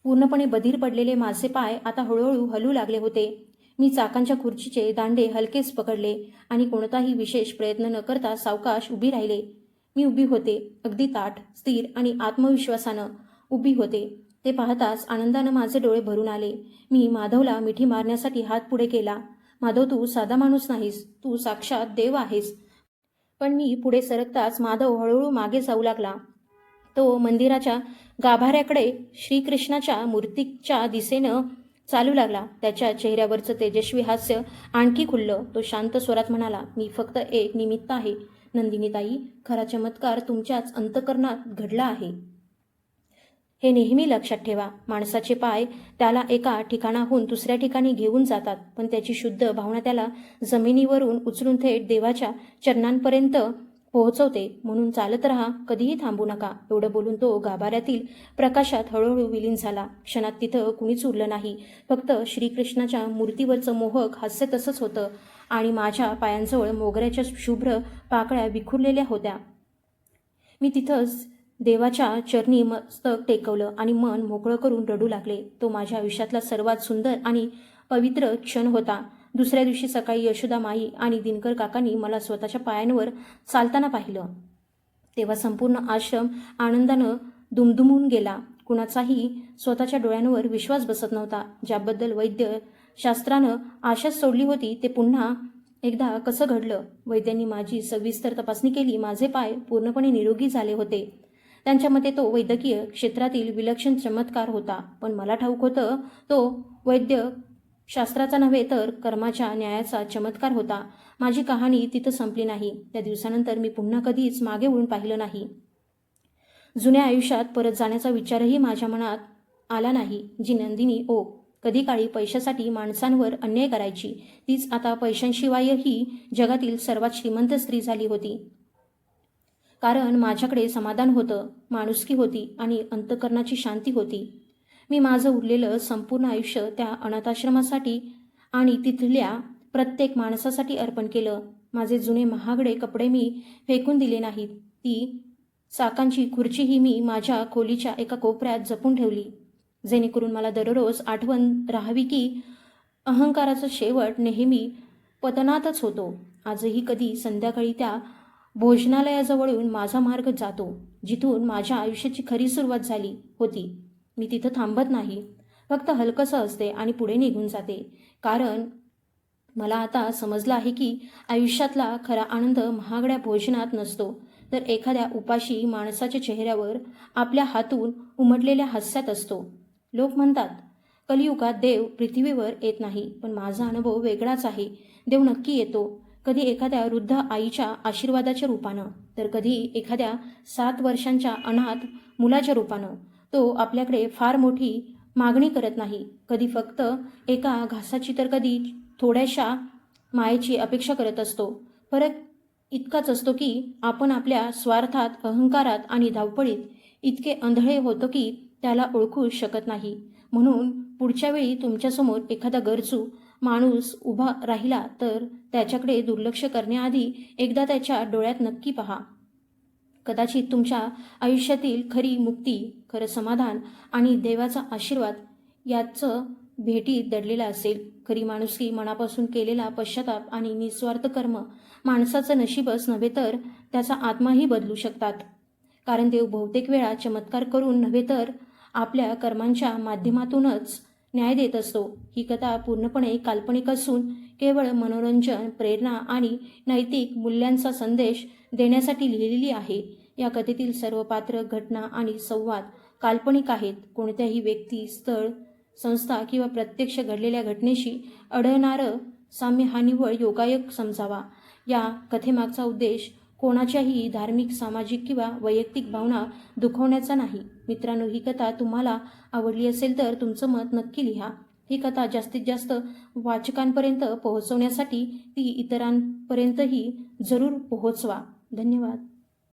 पूर्णपणे बधीर पडलेले माझे पाय आता हळूहळू हलू लागले होते. मी चाकांच्या खुर्चीचे दांडे हलकेच पकडले आणि कोणताही विशेष प्रयत्न न करता सावकाश उभी राहिले. मी उभी होते. अगदी ताठ, स्थिर आणि आत्मविश्वासानं उभी होते. ते पाहताच आनंदानं माझे डोळे भरून आले. मी माधवला मिठी मारण्यासाठी हात पुढे केला. माधव, तू साधा माणूस नाहीस. तू साक्षात देव आहेस. पण मी पुढे सरकताच माधव हळूहळू मागे जाऊ लागला. तो मंदिराच्या गाभाऱ्याकडे श्रीकृष्णाच्या मूर्तीच्या दिशेनं चालू लागला. त्याच्या चेहऱ्यावरचं तेजस्वी हास्य आणखी खुललं. तो शांत स्वरात म्हणाला, मी फक्त एक निमित्त आहे. नंदिनीताई, खरा चमत्कार तुमच्याच अंतःकरणात घडला आहे. हे नेहमी लक्षात ठेवा. माणसाचे पाय त्याला एका ठिकाणाहून दुसऱ्या ठिकाणी घेऊन जातात, पण त्याची शुद्ध भावना त्याला जमिनीवरून उचलून थेट देवाच्या चरणांपर्यंत पोहोचवते. म्हणून चालत राहा, कधीही थांबू नका. एवढं बोलून तो गाभाऱ्यातील प्रकाशात हळूहळू विलीन झाला. क्षणात तिथं कुणीच उरलं नाही. फक्त श्रीकृष्णाच्या मूर्तीवरचं मोहक हास्य तसंच होतं आणि माझ्या पायांजवळ मोगऱ्याच्या शुभ्र पाकळ्या विखुरलेल्या होत्या. मी तिथंच देवाच्या चरणी मस्तक टेकवलं आणि मन मोकळं करून रडू लागले. तो माझ्या आयुष्यातला सर्वात सुंदर आणि पवित्र क्षण होता. दुसऱ्या दिवशी सकाळी यशोदा माई आणि दिनकर काकांनी मला स्वतःच्या पायांवर चालताना पाहिलं. तेव्हा संपूर्ण आश्रम आनंदानं दुमदुमून गेला. कुणाचाही स्वतःच्या डोळ्यांवर विश्वास बसत नव्हता. ज्याबद्दल वैद्यशास्त्रानं आशाच सोडली होती ते पुन्हा एकदा कसं घडलं. वैद्यांनी माझी सविस्तर तपासणी केली. माझे पाय पूर्णपणे निरोगी झाले होते. त्यांच्या मते तो वैद्यकीय क्षेत्रातील विलक्षण चमत्कार होता. पण मला ठाऊक होतं तो वैद्यशास्त्राचा नव्हे तर कर्माच्या न्यायाचा चमत्कार होता. माझी कहाणी तिथं संपली नाही. त्या दिवसानंतर मी पुन्हा कधीच मागे वळून पाहिलं नाही. जुन्या आयुष्यात परत जाण्याचा विचारही माझ्या मनात आला नाही. जी नंदिनी कधी काळी पैशासाठी माणसांवर अन्याय करायची, तीच आता पैशांशिवायही जगातील सर्वात श्रीमंत स्त्री झाली होती. कारण माझ्याकडे समाधान होतं, माणुसकी होती आणि अंतःकरणाची शांती होती. मी माझं उरलेलं संपूर्ण आयुष्य त्या अनाथाश्रमासाठी आणि तिथल्या प्रत्येक माणसासाठी अर्पण केलं. माझे जुने महागडे कपडे मी फेकून दिले नाहीत. ती चाकांची खुर्चीही मी माझ्या खोलीच्या एका कोपऱ्यात जपून ठेवली, जेणेकरून मला दररोज आठवण राहावी की अहंकाराचा शेवट नेहमी पतनातच होतो. आजही कधी संध्याकाळी त्या भोजनालयाजवळून माझा मार्ग जातो, जिथून माझ्या आयुष्याची खरी सुरुवात झाली होती. मी तिथं थांबत नाही. फक्त हलकंसं असते आणि पुढे निघून जाते. कारण मला आता समजलं आहे की आयुष्यातला खरा आनंद महागड्या भोजनात नसतो, तर एखाद्या उपाशी माणसाच्या चेहऱ्यावर आपल्या हातून उमटलेल्या हास्यात असतो. लोक म्हणतात कलियुगात देव पृथ्वीवर येत नाही, पण माझा अनुभव वेगळाच आहे. देव नक्की येतो. कधी एखाद्या वृद्ध आईच्या आशीर्वादाच्या रूपानं, तर कधी एखाद्या 7 वर्षांच्या अनाथ मुलाच्या रूपानं. तो आपल्याकडे फार मोठी मागणी करत नाही. कधी फक्त एका घासाची तर कधी थोड्याशा मायेची अपेक्षा करत असतो. फरक इतकाच असतो की आपण आपल्या स्वार्थात, अहंकारात आणि धावपळीत इतके आंधळे होतो की त्याला ओळखू शकत नाही. म्हणून पुढच्या वेळी तुमच्यासमोर एखादा गरजू माणूस उभा राहिला तर त्याच्याकडे दुर्लक्ष करण्याआधी एकदा त्याच्या डोळ्यात नक्की पहा. कदाचित तुमच्या आयुष्यातील खरी मुक्ती, खरं समाधान आणि देवाचा आशीर्वाद याचं भेटीत दडलेला असेल. खरी माणुसकी, मनापासून केलेला पश्चाताप आणि निस्वार्थ कर्म माणसाचं नशीबच नव्हे तर त्याचा आत्माही बदलू शकतात. कारण देव बहुतेक वेळा चमत्कार करून नव्हे तर आपल्या कर्मांच्या माध्यमातूनच न्याय देत असतो. ही कथा पूर्णपणे काल्पनिक असून केवळ मनोरंजन, प्रेरणा आणि नैतिक मूल्यांचा संदेश देण्यासाठी लिहिलेली आहे. या कथेतील सर्व पात्र, घटना आणि संवाद काल्पनिक आहेत. कोणत्याही व्यक्ती, स्थळ, संस्था किंवा प्रत्यक्ष घडलेल्या घटनेशी आढळणारं साम्य हा निव्वळ योगायोग समजावा. या कथेमागचा उद्देश कोणाच्याही धार्मिक, सामाजिक किंवा वैयक्तिक भावना दुखवण्याचा नाही. मित्रांनो, ही कथा तुम्हाला आवडली असेल तर तुमचं मत नक्की लिहा. ही कथा जास्तीत जास्त वाचकांपर्यंत पोहोचवण्यासाठी ती इतरांपर्यंतही जरूर पोहोचवा. धन्यवाद.